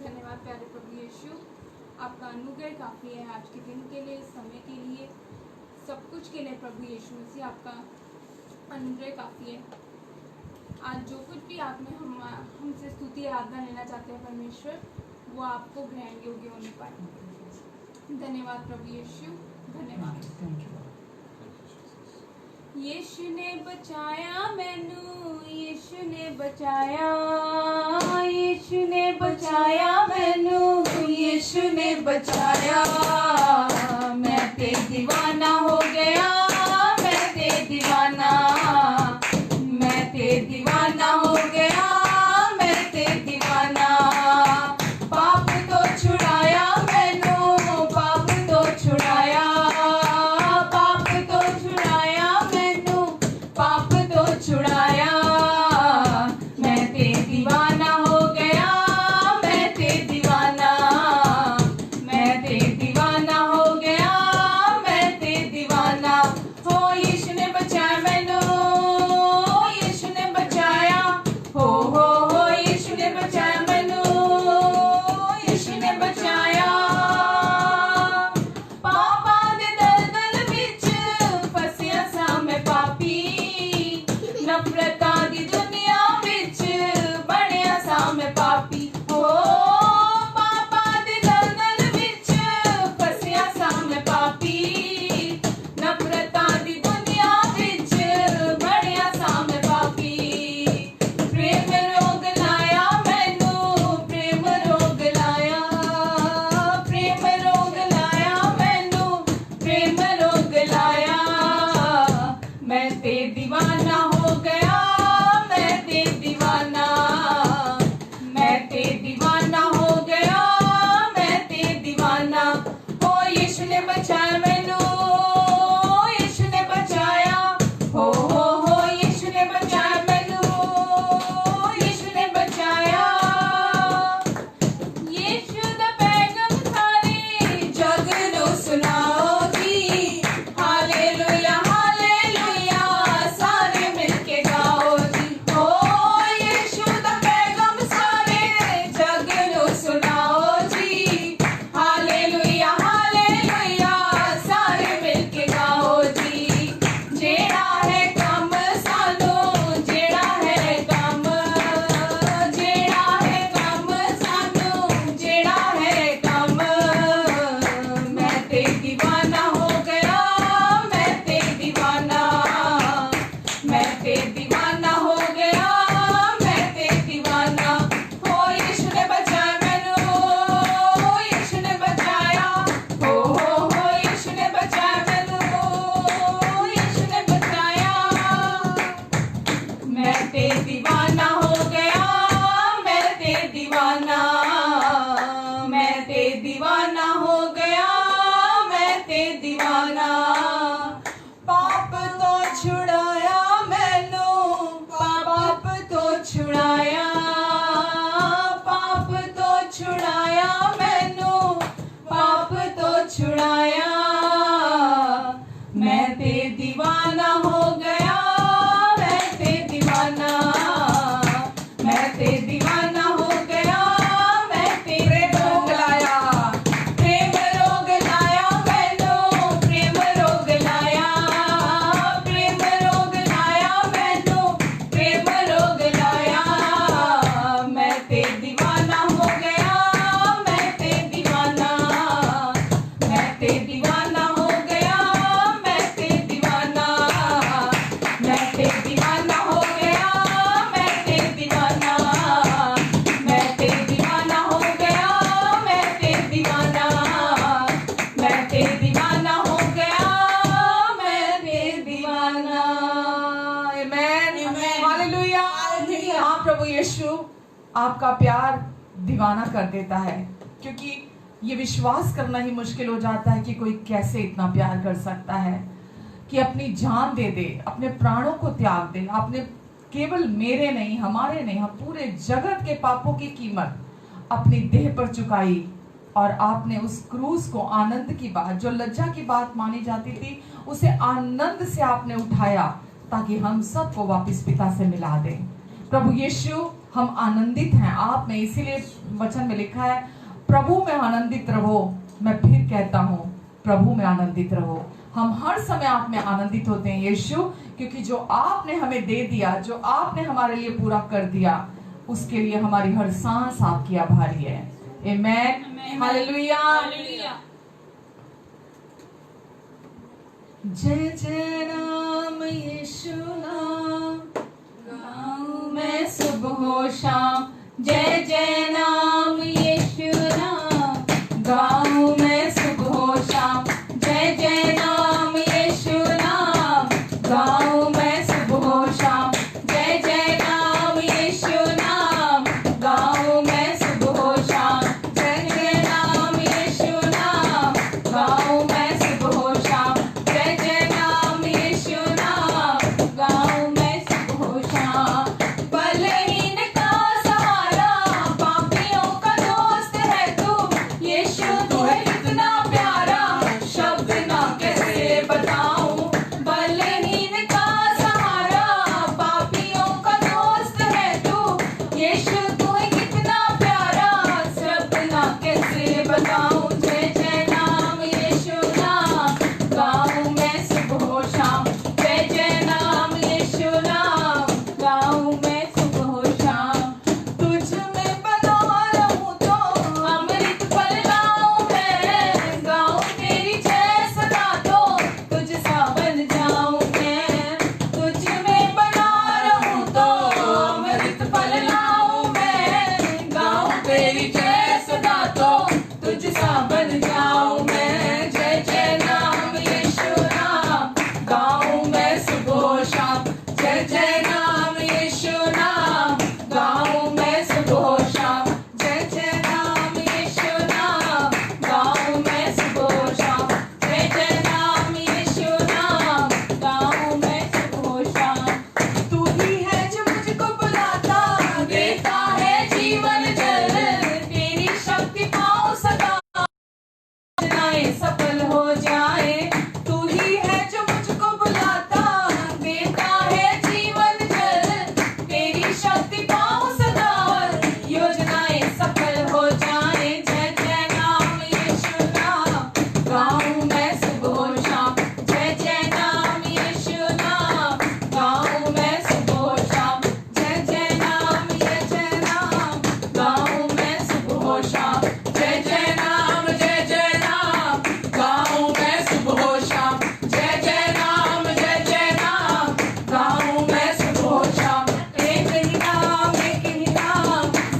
धन्यवाद प्यारे प्रभु यीशु, आपका अनुग्रह काफ़ी है आज के दिन के लिए, इस समय के लिए, सब कुछ के लिए प्रभु यीशु मसीह आपका अनुग्रह काफ़ी है। आज जो कुछ भी आप में हमसे स्तुति आराधना लेना चाहते हैं परमेश्वर, वो आपको ग्रहण योग्य होने पाए। धन्यवाद प्रभु यीशु, धन्यवाद। यीशु ने बचाया मैनू, यीशु ने बचाया, यीशु ने बचाया मैनू, यीशु ने बचाया। मैं ते दीवाना हो गया, मैं ते दीवाना, मैं ते दीवाना हो गया, मैं ते दीवाना। पाप तो छुड़ाया मैनू, पाप तो छुड़ाया, पाप तो छुड़ाया मैनू, पाप तो छुड़ाया। मैं ते दीवाना हो गया, मैं ते दीवाना, मैं ते दीवाना हो गया, मैं ते दीवाना। हो यीशु ने बचाया मैनू, यीशु ने बचाया, हो यीशु ने बचाया मैनू, यीशु ने बचाया। पापा दे दलदल विच फसिया सा मैं पापी, नफरतां दी दुनिया विच बणिया सा मैं पापी। हो पापा दे दलदल विच फसिया सा मैं पापी, नफरतां दी दुनिया विच बणिया सा मैं पापी। प्रेम रोग लाया मैनू, प्रेम रोग लाया, प्रेम रोग लाया मैनू, प्रेम रोग लाया। मैं ते दीवाना हो गया, मैं ते दीवाना, मैं ते दीवाना हो गया, मैं ते दीवाना। हो यीशु ने बचाया मैनू, यीशु ने बचाया, हो यीशु ने बचाया मैनू, यीशु ने बचाया। यीशु दा पैगम सारे जग नूं सुनाओ जी, हालेलुया हालेलुया, सारे मिलके गाओ जी। हो यीशु दा पैगम सारे जग नूं सुनाओ जी, हालेलुया हालेलुया, सारे मिलके गाओ जी। जेड़ा है कम सानू, जेड़ा है कम, जेड़ा है कम सानू, जेड़ा है कम। मैं ते दीवाना हो गया, मैं ते दीवाना, मैं ते दीवाना हो गया, मैं ते दीवाना। हो यीशु ने बचाया मैनू, यीशु ने बचाया, हो यीशु ने बचाया मैनू, यीशु ने बचाया। मैं ते दीवाना हो गया, मैं ते दीवाना, मैं ते दीवाना हो गया, मैं ते दीवाना। पाप तो छुड़ाया मैनू, पाप तो छुड़ाया, पाप तो छुड़ाया मैनू, पाप तो छुड़ाया। मैं ते दीवाना हो गया, मैं ते दीवाना, मैं ते दीवाना हो गया, मैं ते रोग लाया, प्रेम रोग लाया मैनू, प्रेम रोग लाया, प्रेम रोग लाया मैनू, प्रेम रोग लाया। मैं ते दीवाना हो गया, मैं ते दीवाना, मैं ते दीवाना हो गया, मैं ते दीवाना, मैं ते दीवाना हो गया, मैं ते दीवाना, मैं ते दीवाना हो गया, मैं ते दीवाना, मैं ते दीवाना हो गया, मैं ते दीवाना। आमीन, हालेलुया। हाँ प्रभु यीशु, आपका प्यार दीवाना कर देता है, क्योंकि ये विश्वास करना ही मुश्किल हो जाता है कि कोई कैसे इतना प्यार कर सकता है कि अपनी जान दे दे, अपने प्राणों को त्याग दे। आपने केवल मेरे नहीं, हमारे नहीं, हम पूरे जगत के पापों की कीमत अपनी देह पर चुकाई, और आपने उस क्रूस को आनंद की बात, जो लज्जा की बात मानी जाती थी, उसे आनंद से आपने उठाया ताकि हम सबको वापस पिता से मिला दें। प्रभु यीशु, हम आनंदित हैं आप में। इसीलिए वचन में लिखा है प्रभु में आनंदित रहो। मैं फिर कहता हूँ प्रभु में आनंदित रहो। हम हर समय आप में आनंदित होते हैं यीशु, क्योंकि जो आपने हमें दे दिया, जो आपने हमारे लिए पूरा कर दिया, उसके लिए हमारी हर सांस आपकी आभारी है। आमेन, हालेलुया। जय जय नाम यीशु नाम, गाऊं मैं सुबह शाम। जय जय नाम यीशु नाम, गाऊं मैं सुबह शाम। जय जय नाम यीशु नाम, गाऊं मैं सुबह शाम। जय जय नाम यीशु नाम, गाऊं मैं सुबह शाम। जय जय नाम यीशु नाम, गाऊं मैं सुबह शाम। जय जय नाम यीशु नाम, गाऊं मैं सुबह शाम। बलहीन का सहारा, पापियों का दोस्त है तू, यीशु तू है कितना प्यारा, शब्द ना कैसे बताऊं। बलहीन का सहारा, पापियों का दोस्त है तू, यीशु तू है कितना प्यारा, शब्द ना कैसे बताऊं। जय जय नाम यीशु नाम, गाऊं मैं सुबह शाम। जय जय नाम यीशु नाम, गाऊं मैं सुबह शाम। तुझ में बना रहूं तो अमृत फल लाऊं मैं, गाऊं तेरी जय सदा तो तुझ सा बन जाऊं मैं। तुझ में बना रहूं तो अमृत फल लाऊं मैं, गाऊं तेरी जय सदा तो तुझ सा बन जाऊं मैं। जय जय नाम यीशु नाम, गाऊं मैं सुबह शाम। जय जय नाम यीशु नाम, गाऊं मैं सुबह शाम। जय जय नाम यीशु नाम, गाऊं मैं सुबह शाम। जय जय नाम यीशु नाम, गाऊं मैं सुबह शाम। तू ही है जो मुझको बुलाता, देता है जीवन जल, तेरी शक्ति पाऊं सदा, योजनाएं सफल हो जाए। तू ही है जो मुझको बुलाता, देता है जीवन जल, तेरी शक्ति पाऊं सदा, योजनाएं सफल हो जाए। जय जय नाम यीशु नाम, गाऊं मैं सुबह शाम। जय जय नाम यीशु नाम, गाऊं मैं सुबह शाम। जय जय नाम गाऊं मैं सुबह शाम। जय जय नाम गाऊं मैं सुबह शाम। जय जय नाम गाऊं मैं सुबह शाम। एक ही नाम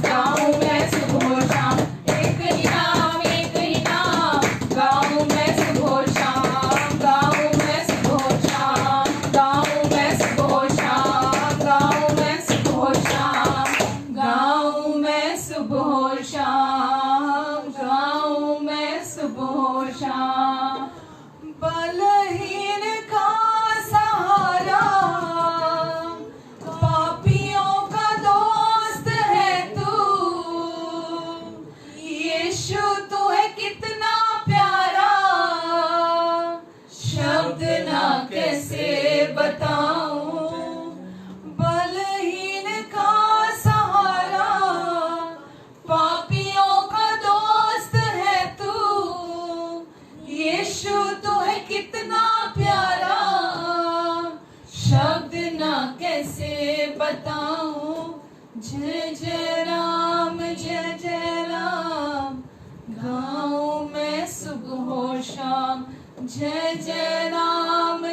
गाऊं मैं सुबह शाम। एक ही नाम गाऊं मैं सुबह शाम। गाऊं मैं सुबह शाम, गाऊं मैं सुबह शाम। गाऊं मैं सुबह शाम, गाऊं मैं सुबह शाम। गाऊं मैं सुबह शाम। बलहीन का सहारा, पापियों का दोस्त है तू, यीशु तू है कितना प्यारा, शब्द ना कैसे बताऊं। बलहीन का सहारा, पापियों का दोस्त है तू, यीशु तू है कितना प्यारा, शब्द ना कैसे बताऊं। जय जय राम, गाऊं मैं सुबह शाम। जय जय नाम,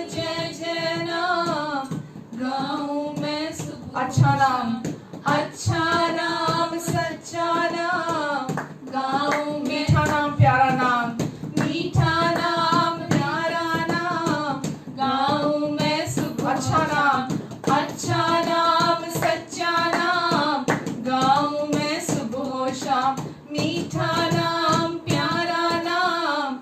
गाऊं मैं सुबह। अच्छा नाम, सच्चा नाम, गाऊं मीठा नाम, प्यारा नाम, मीठा नाम, प्यारा नाम, गाऊं मैं सुबह। अच्छा नाम, सच्चा नाम, गाऊं मैं सुबह शाम। मीठा नाम, प्यारा नाम,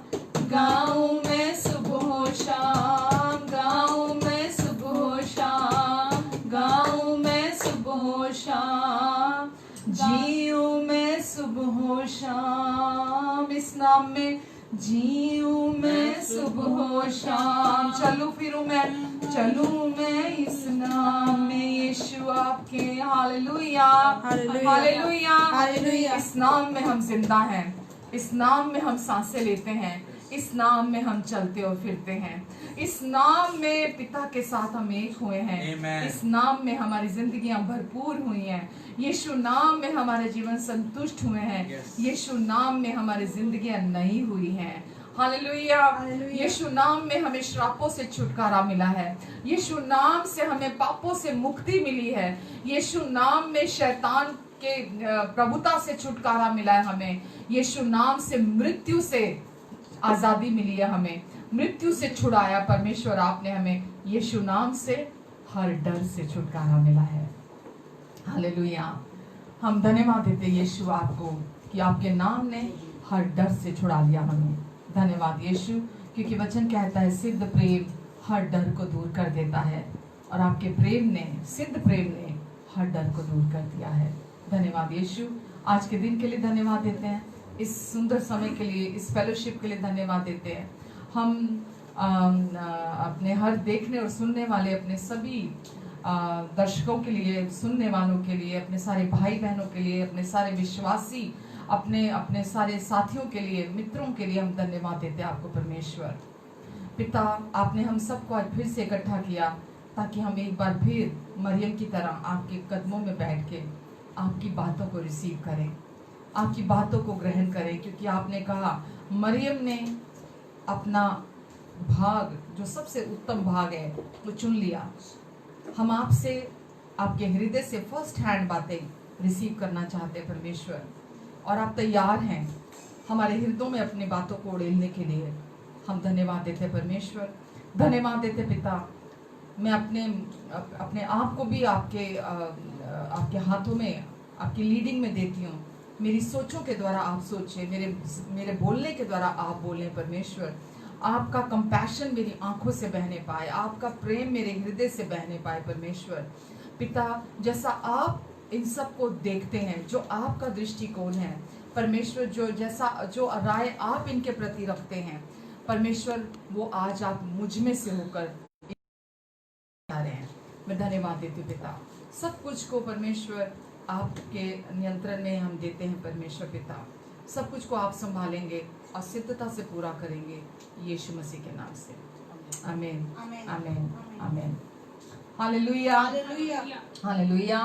गाऊं मैं सुबह शाम। गाऊं मैं सुबह शाम, गाऊं मैं सुबह शाम। जीऊं मैं सुबह शाम। इस नाम में जीऊं मैं सुबह शाम, चलूं फिरूं मैं, चलूं मैं इस नाम में, यीशु आपके। Hallelujah hallelujah hallelujah. इस नाम में हम जिंदा हैं, इस नाम में हम सांसें लेते हैं, इस नाम में हम चलते और फिरते हैं, इस नाम में पिता के साथ हम एक हुए हैं, इस नाम में हमारी जिंदगियां भरपूर हुई हैं, यीशु नाम में हमारे जीवन संतुष्ट हुए हैं, यीशु नाम में हमारी जिंदगियां नई हुई हैं। हालेलुया। यीशु नाम में हमें श्रापों से छुटकारा मिला है, यीशु नाम से हमें पापों से मुक्ति मिली है, यीशु नाम में शैतान के प्रभुता से छुटकारा मिला है हमें, यीशु नाम से मृत्यु से आजादी मिली है हमें, मृत्यु से छुड़ाया परमेश्वर आपने हमें, यीशु नाम से हर डर से छुटकारा मिला है। हालेलुया। हम धन्यवाद देते यीशु आपको कि आपके नाम ने हर डर से छुड़ा लिया हमें। धन्यवाद यीशु, क्योंकि वचन कहता है सिद्ध प्रेम हर डर को दूर कर देता है, और आपके प्रेम ने, सिद्ध प्रेम ने हर डर को दूर कर दिया है। धन्यवाद यीशु। आज के दिन के लिए धन्यवाद देते हैं, इस सुंदर समय के लिए, इस फेलोशिप के लिए धन्यवाद देते हैं। हम अपने हर देखने और सुनने वाले अपने सभी दर्शकों के लिए, सुनने वालों के लिए, अपने सारे भाई बहनों के लिए, अपने सारे विश्वासी, अपने अपने सारे साथियों के लिए, मित्रों के लिए हम धन्यवाद देते हैं आपको परमेश्वर। पिता, आपने हम सबको आज फिर से इकट्ठा किया ताकि हम एक बार फिर मरियम की तरह आपके कदमों में बैठ के आपकी बातों को रिसीव करें, आपकी बातों को ग्रहण करें, क्योंकि आपने कहा मरियम ने अपना भाग, जो सबसे उत्तम भाग है, वो चुन लिया। हम आपसे, आपके हृदय से फर्स्ट हैंड बातें रिसीव करना चाहते हैं परमेश्वर, और आप तैयार हैं हमारे हृदयों में अपनी बातों को उड़ेलने के लिए। हम धन्यवाद देते परमेश्वर, धन्यवाद देते पिता। मैं अपने आप को भी आपके हाथों में, आपकी लीडिंग में देती हूँ। मेरी सोचों के द्वारा आप सोचिए, मेरे बोलने के द्वारा आप बोलें परमेश्वर। आपका कंपैशन मेरी आंखों से बहने पाए, आपका प्रेम मेरे हृदय से बहने पाए परमेश्वर। पिता, जैसा आप इन सब को देखते हैं, जो आपका दृष्टिकोण है परमेश्वर, जो राय आप इनके प्रति रखते हैं परमेश्वर, वो आज आप मुझ में से होकर आ रहे हैं। मैं धन्यवाद देती हूँ पिता। सब कुछ को परमेश्वर आपके नियंत्रण में हम देते हैं परमेश्वर पिता। सब कुछ को आप संभालेंगे और सिद्धता से पूरा करेंगे, यीशु मसीह के नाम से। आमीन आमीन आमीन। Hallelujah hallelujah.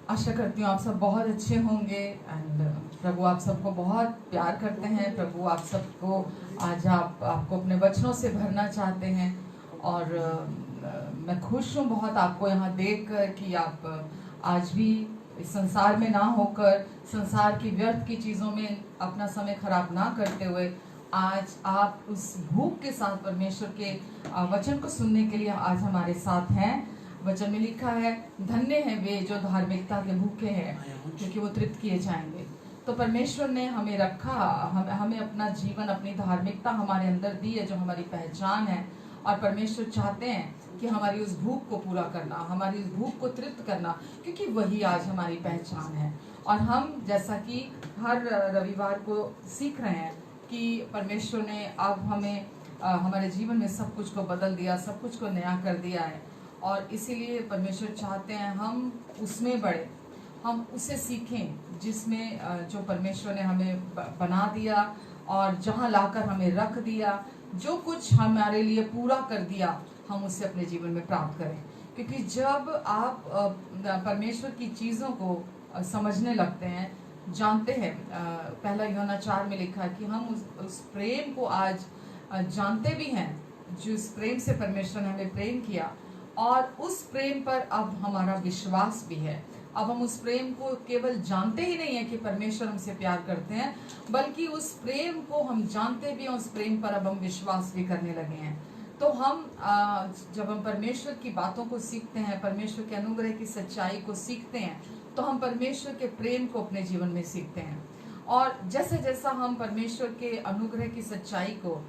आशा करती हूँ आप सब बहुत अच्छे होंगे, एंड प्रभु आप सबको बहुत प्यार करते हैं। प्रभु आप सबको आज आपको अपने वचनों से भरना चाहते हैं, और मैं खुश हूँ बहुत आपको यहाँ देख कर कि आप आज भी इस संसार में ना होकर, संसार की व्यर्थ की चीज़ों में अपना समय खराब ना करते हुए, आज आप उस भूख के साथ परमेश्वर के वचन को सुनने के लिए आज हमारे साथ हैं। वचन में लिखा है, धन्य हैं वे जो धार्मिकता के भूखे हैं, क्योंकि वो तृप्त किए जाएंगे। तो परमेश्वर ने हमें रखा, हमें अपना जीवन, अपनी धार्मिकता हमारे अंदर दी है, जो हमारी पहचान है, और परमेश्वर चाहते हैं कि हमारी उस भूख को पूरा करना, हमारी उस भूख को तृप्त करना, क्योंकि वही आज हमारी पहचान है। और हम जैसा कि हर रविवार को सीख रहे हैं कि परमेश्वर ने अब हमें हमारे जीवन में सब कुछ को बदल दिया, सब कुछ को नया कर दिया है, और इसीलिए परमेश्वर चाहते हैं हम उसमें बढ़े, हम उसे सीखें जिसमें जो परमेश्वर ने हमें बना दिया और जहाँ लाकर हमें रख दिया, जो कुछ हमारे लिए पूरा कर दिया, हम उसे अपने जीवन में प्राप्त करें। क्योंकि जब आप परमेश्वर की चीज़ों को समझने लगते हैं, जानते हैं, पहला यूहन्ना 4 में लिखा है कि हम उस प्रेम को आज जानते भी हैं, जिस प्रेम से परमेश्वर ने हमें प्रेम किया, और उस प्रेम पर अब हमारा विश्वास भी है। अब हम उस प्रेम को केवल जानते ही नहीं है कि परमेश्वर हमसे प्यार करते हैं, बल्कि उस प्रेम को हम जानते भी हैं, उस प्रेम पर अब हम विश्वास भी करने लगे हैं। तो हम जब हम परमेश्वर की बातों को सीखते हैं, परमेश्वर के अनुग्रह की सच्चाई को सीखते हैं, तो हम परमेश्वर के प्रेम को अपने जीवन में सीखते हैं। और जैसे जैसा हम परमेश्वर के अनुग्रह की सच्चाई को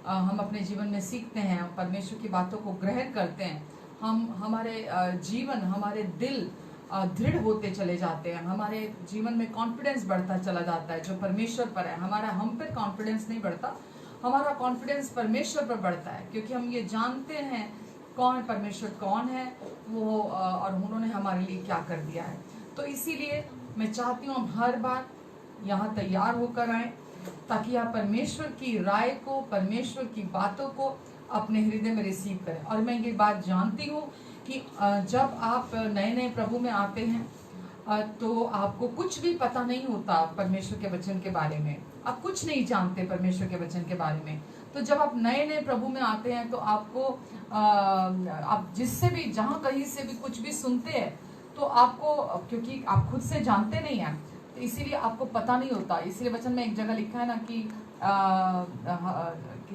हम अपने जीवन में सीखते हैं, परमेश्वर की बातों को ग्रहण करते हैं, हम हमारे जीवन, हमारे दिल दृढ़ होते चले जाते हैं, हमारे जीवन में कॉन्फिडेंस बढ़ता चला जाता है जो परमेश्वर पर है। हमारा हम पर कॉन्फिडेंस नहीं बढ़ता, हमारा कॉन्फिडेंस परमेश्वर पर बढ़ता है, क्योंकि हम ये जानते हैं कौन परमेश्वर कौन है वो, और उन्होंने हमारे लिए क्या कर दिया है। तो इसीलिए मैं चाहती हूँ हम हर बार यहाँ तैयार होकर आए, ताकि आप परमेश्वर की राय को, परमेश्वर की बातों को अपने हृदय में रिसीव करें। और मैं ये बात जानती हूँ कि जब आप नए नए प्रभु में आते हैं तो आपको कुछ भी पता नहीं होता परमेश्वर के वचन के बारे में, आप कुछ नहीं जानते परमेश्वर के वचन के बारे में। तो जब आप नए नए प्रभु में आते हैं तो आपको आप जिससे भी, जहाँ कहीं से भी कुछ भी सुनते हैं तो आपको, क्योंकि आप खुद से जानते नहीं हैं, तो इसीलिए आपको पता नहीं होता। इसलिए वचन में एक जगह लिखा है ना कि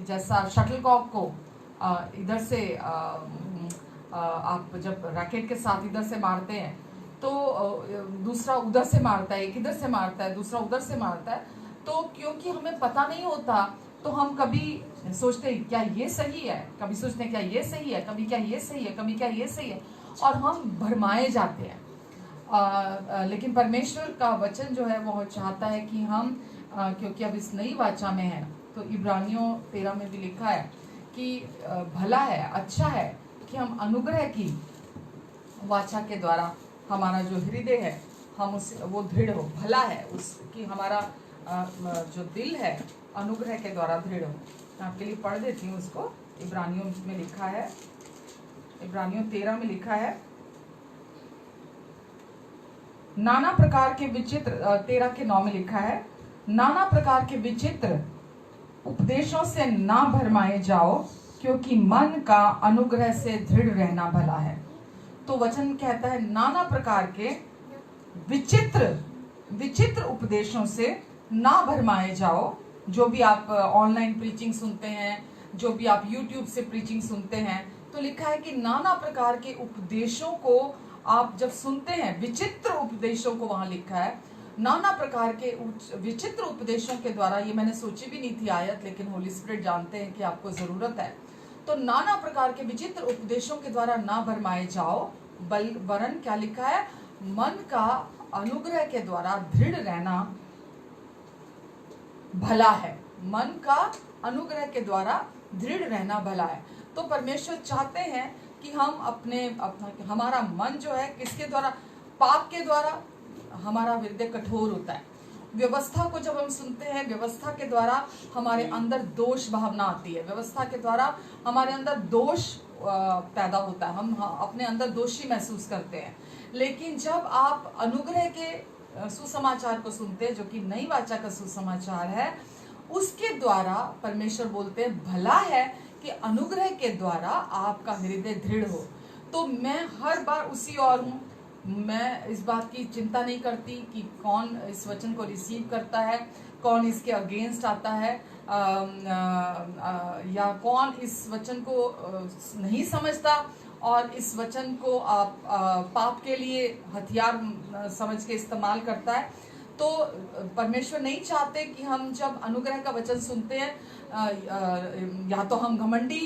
जैसा शटलकॉक को इधर से आप जब रैकेट के साथ इधर से मारते हैं तो दूसरा उधर से मारता है, एक इधर से मारता है, दूसरा उधर से मारता है। तो क्योंकि हमें पता नहीं होता तो हम कभी सोचते हैं क्या ये सही है, कभी सोचते हैं क्या ये सही है, कभी क्या ये सही है, कभी क्या ये सही है, और हम भरमाए जाते हैं। लेकिन परमेश्वर का वचन जो है वो चाहता है कि हम क्योंकि अब इस नई वाचा में है, तो इब्रानियों 13 में भी लिखा है कि भला है, अच्छा है कि हम अनुग्रह की वाचा के द्वारा हमारा जो हृदय है हम उस वो दृढ़ हो, भला है उसकी हमारा जो दिल है अनुग्रह के द्वारा दृढ़ हो। मैं आपके लिए पढ़ देती हूँ उसको। इब्रानियों में लिखा है, इब्रानियों 13 में लिखा है, नाना प्रकार के विचित्र, 13 के 9 में लिखा है, नाना प्रकार के विचित्र उपदेशों से ना भरमाए जाओ, क्योंकि मन का अनुग्रह से दृढ़ रहना भला है। तो वचन कहता है नाना प्रकार के विचित्र उपदेशों से ना भरमाए जाओ। जो भी आप ऑनलाइन प्रीचिंग सुनते हैं, जो भी आप यूट्यूब से प्रीचिंग सुनते हैं, तो लिखा है कि नाना प्रकार के उपदेशों को आप जब सुनते हैं, विचित्र उपदेशों को वहां लिखा है, नाना प्रकार के विचित्र उपदेशों के द्वारा, ये मैंने सोची भी नहीं थी आयत, लेकिन होली स्पिरिट जानते हैं कि आपको जरूरत है। तो नाना प्रकार के विचित्र उपदेशों के द्वारा ना भरमाए जाओ, वरन क्या लिखा है, मन का अनुग्रह के द्वारा दृढ़ रहना भला है। मन का अनुग्रह के द्वारा दृढ़ रहना भला है। तो परमेश्वर चाहते हैं कि हम हमारा मन जो है किसके द्वारा, पाप के द्वारा हमारा हृदय कठोर होता है। व्यवस्था को जब हम सुनते हैं, व्यवस्था के द्वारा हमारे अंदर दोष भावना आती है, व्यवस्था के द्वारा हमारे अंदर दोष पैदा होता है, हम अपने अंदर दोषी महसूस करते हैं। लेकिन जब आप अनुग्रह के सुसमाचार को सुनते हैं, जो कि नई वाचा का सुसमाचार है, उसके द्वारा परमेश्वर बोलते हैं भला है कि अनुग्रह के द्वारा आपका हृदय दृढ़ हो। तो मैं हर बार उसी और हूँ, मैं इस बात की चिंता नहीं करती कि कौन इस वचन को रिसीव करता है, कौन इसके अगेंस्ट आता है, या कौन इस वचन को नहीं समझता और इस वचन को आप पाप के लिए हथियार समझ के इस्तेमाल करता है। तो परमेश्वर नहीं चाहते कि हम जब अनुग्रह का वचन सुनते हैं, या तो हम घमंडी,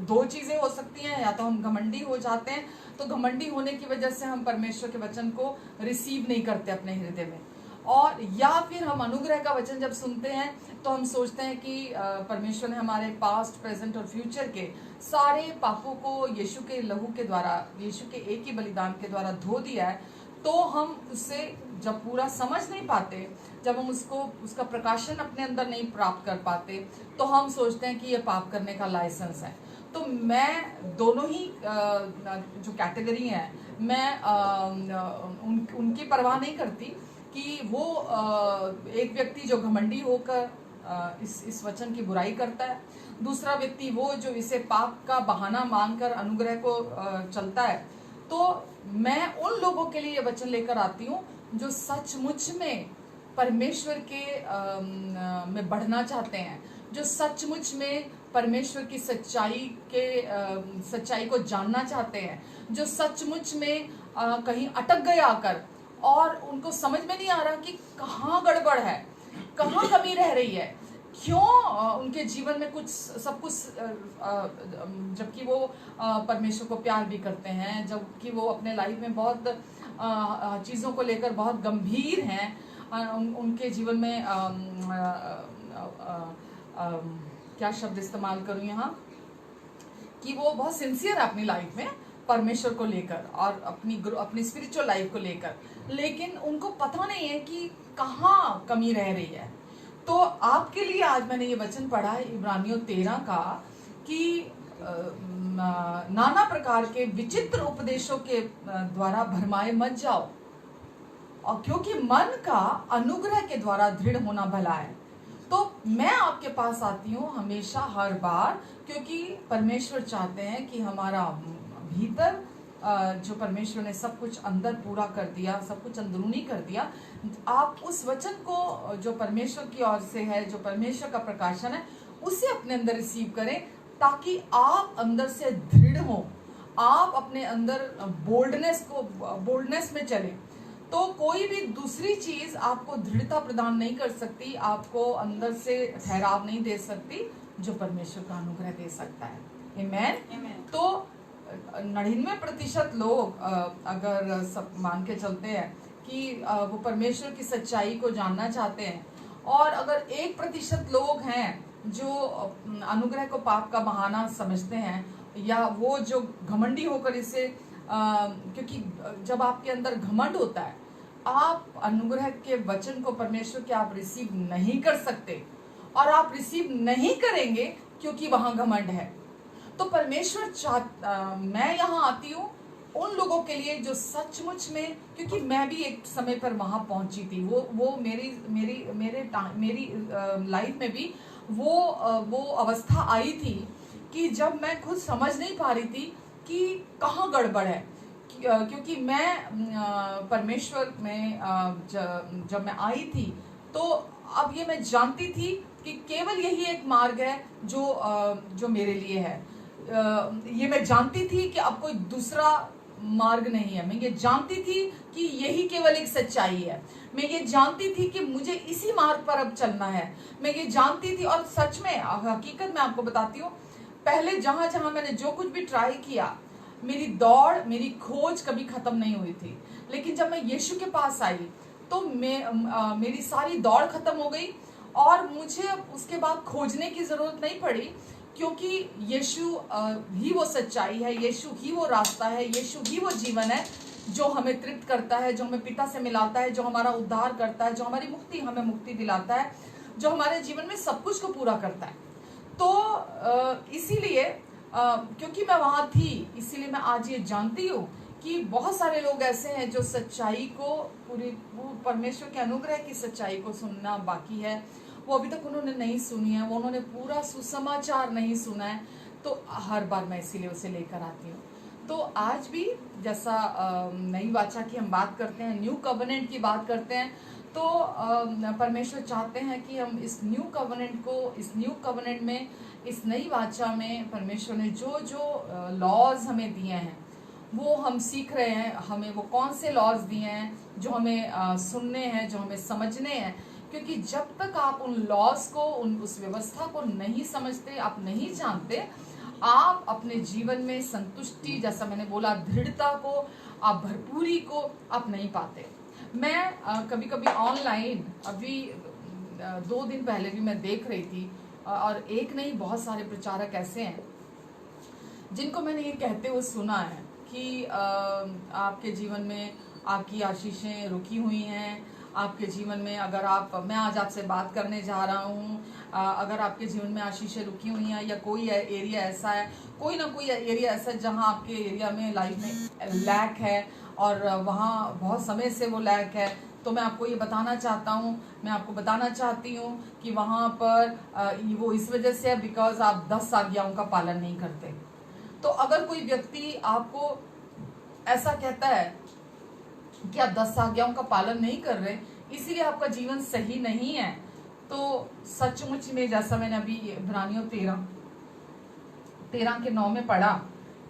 दो चीजें हो सकती हैं, या तो हम घमंडी हो जाते हैं, तो घमंडी होने की वजह से हम परमेश्वर के वचन को रिसीव नहीं करते अपने हृदय में, और या फिर हम अनुग्रह का वचन जब सुनते हैं तो हम सोचते हैं कि परमेश्वर ने हमारे पास्ट, प्रेजेंट और फ्यूचर के सारे पापों को यीशु के लहू के द्वारा, यीशु के एक ही बलिदान के द्वारा धो दिया है। तो हम उससे जब पूरा समझ नहीं पाते, जब हम उसका प्रकाशन अपने अंदर नहीं प्राप्त कर पाते, तो हम सोचते हैं कि ये पाप करने का लाइसेंस है। तो मैं दोनों ही जो कैटेगरी है, मैं उनकी परवाह नहीं करती कि वो एक व्यक्ति जो घमंडी होकर इस वचन की बुराई करता है, दूसरा व्यक्ति वो जो इसे पाप का बहाना मानकर अनुग्रह को चलता है। तो मैं उन लोगों के लिए ये वचन लेकर आती हूँ जो सचमुच में परमेश्वर के में बढ़ना चाहते हैं, जो सचमुच में परमेश्वर की सच्चाई को जानना चाहते हैं, जो सचमुच में कहीं अटक गए आकर और उनको समझ में नहीं आ रहा कि कहाँ गड़बड़ है, कहाँ कमी रह रही है, क्यों उनके जीवन में सब कुछ जबकि वो परमेश्वर को प्यार भी करते हैं, जबकि वो अपने लाइफ में बहुत चीज़ों को लेकर बहुत गंभीर हैं, उनके जीवन में क्या शब्द इस्तेमाल करूं यहाँ, कि वो बहुत सिंसियर है अपनी लाइफ में परमेश्वर को लेकर और अपनी स्पिरिचुअल लाइफ को लेकर, लेकिन उनको पता नहीं है कि कहाँ कमी रह रही है। तो आपके लिए आज मैंने ये वचन पढ़ा है इब्रानियों 13 का, कि नाना प्रकार के विचित्र उपदेशों के द्वारा भरमाए मत जाओ, और क्योंकि मन का अनुग्रह के द्वारा दृढ़ होना भला है। तो मैं आपके पास आती हूँ हमेशा, हर बार, क्योंकि परमेश्वर चाहते हैं कि हमारा भीतर जो परमेश्वर ने सब कुछ अंदर पूरा कर दिया, सब कुछ अंदरूनी कर दिया, आप उस वचन को जो परमेश्वर की ओर से है, जो परमेश्वर का प्रकाशन है, उसे अपने अंदर रिसीव करें, ताकि आप अंदर से दृढ़ हो, आप अपने अंदर बोल्डनेस में चलें। तो कोई भी दूसरी चीज आपको दृढ़ता प्रदान नहीं कर सकती, आपको अंदर से ठहराव नहीं दे सकती, जो परमेश्वर का अनुग्रह दे सकता है। आमेन। तो 99% लोग अगर सब मान के चलते हैं कि वो परमेश्वर की सच्चाई को जानना चाहते हैं, और अगर 1% लोग हैं जो अनुग्रह को पाप का बहाना समझते हैं, या वो जो घमंडी होकर इसे क्योंकि जब आपके अंदर घमंड होता है, आप अनुग्रह के वचन को परमेश्वर के आप रिसीव नहीं कर सकते, और आप रिसीव नहीं करेंगे क्योंकि वहां घमंड है। तो परमेश्वर मैं यहाँ आती हूँ उन लोगों के लिए जो सचमुच में, क्योंकि मैं भी एक समय पर वहां पहुंची थी, वो मेरी लाइफ में भी वो अवस्था आई थी कि जब मैं खुद समझ नहीं पा रही थी कि कहाँ गड़बड़ है, क्योंकि मैं परमेश्वर में जब मैं आई थी, तो अब ये मैं जानती थी कि केवल यही एक मार्ग है जो मेरे लिए है। ये मैं जानती थी कि अब कोई दूसरा मार्ग नहीं है। मैं ये जानती थी कि यही केवल एक सच्चाई है। मैं ये जानती थी कि मुझे इसी मार्ग पर अब चलना है। मैं ये जानती थी, और सच में हकीकत में आपको बताती हूँ, पहले जहां जहां मैंने जो कुछ भी ट्राई किया, मेरी दौड़, मेरी खोज कभी खत्म नहीं हुई थी। लेकिन जब मैं यीशु के पास आई तो मेरी सारी दौड़ खत्म हो गई, और मुझे उसके बाद खोजने की जरूरत नहीं पड़ी, क्योंकि यीशु ही वो सच्चाई है, यीशु ही वो रास्ता है, यीशु ही वो जीवन है जो हमें तृप्त करता है, जो हमें पिता से मिलाता है, जो हमारा उद्धार करता है, जो हमें मुक्ति दिलाता है, जो हमारे जीवन में सब कुछ को पूरा करता है। तो इसीलिए क्योंकि मैं वहां थी, इसीलिए मैं आज ये जानती हूँ कि बहुत सारे लोग ऐसे हैं जो सच्चाई को, पूरी परमेश्वर के अनुग्रह की सच्चाई को सुनना बाकी है, वो अभी तक उन्होंने नहीं सुनी है, वो उन्होंने पूरा सुसमाचार नहीं सुना है। तो हर बार मैं इसीलिए उसे लेकर आती हूँ। तो आज भी जैसा नई वाचा की हम बात करते हैं, न्यू कवनेंट की बात करते हैं, तो परमेश्वर चाहते हैं कि हम इस न्यू कवनेंट में, इस नई वाचा में परमेश्वर ने जो जो लॉज हमें दिए हैं वो हम सीख रहे हैं। हमें वो कौन से लॉज दिए हैं जो हमें सुनने हैं, जो हमें समझने हैं, क्योंकि जब तक आप उन लॉज को, उस व्यवस्था को नहीं समझते, आप नहीं जानते, आप अपने जीवन में संतुष्टि, जैसा मैंने बोला, दृढ़ता को, आप भरपूरी को आप नहीं पाते। मैं कभी कभी ऑनलाइन, अभी 2 दिन पहले भी मैं देख रही थी, और एक नहीं, बहुत सारे प्रचारक ऐसे हैं जिनको मैंने ये कहते हुए सुना है कि आपके जीवन में आपकी आशीषें रुकी हुई हैं, आपके जीवन में अगर मैं आज आपसे बात करने जा रहा हूँ, अगर आपके जीवन में आशीषें रुकी हुई हैं, या कोई एरिया ऐसा है, कोई ना कोई एरिया ऐसा है जहाँ आपके एरिया में लाइफ में लैक है, और वहाँ बहुत समय से वो लैक है, तो मैं आपको ये बताना चाहता हूँ, मैं आपको बताना चाहती हूँ कि वहाँ पर वो इस वजह से है बिकॉज आप 10 आज्ञाओं का पालन नहीं करते। तो अगर कोई व्यक्ति आपको ऐसा कहता है कि आप 10 आज्ञाओं का पालन नहीं कर रहे, इसीलिए आपका जीवन सही नहीं है, तो सचमुच में, जैसा मैंने अभी इब्रानियों 13 के 9 में पढ़ा,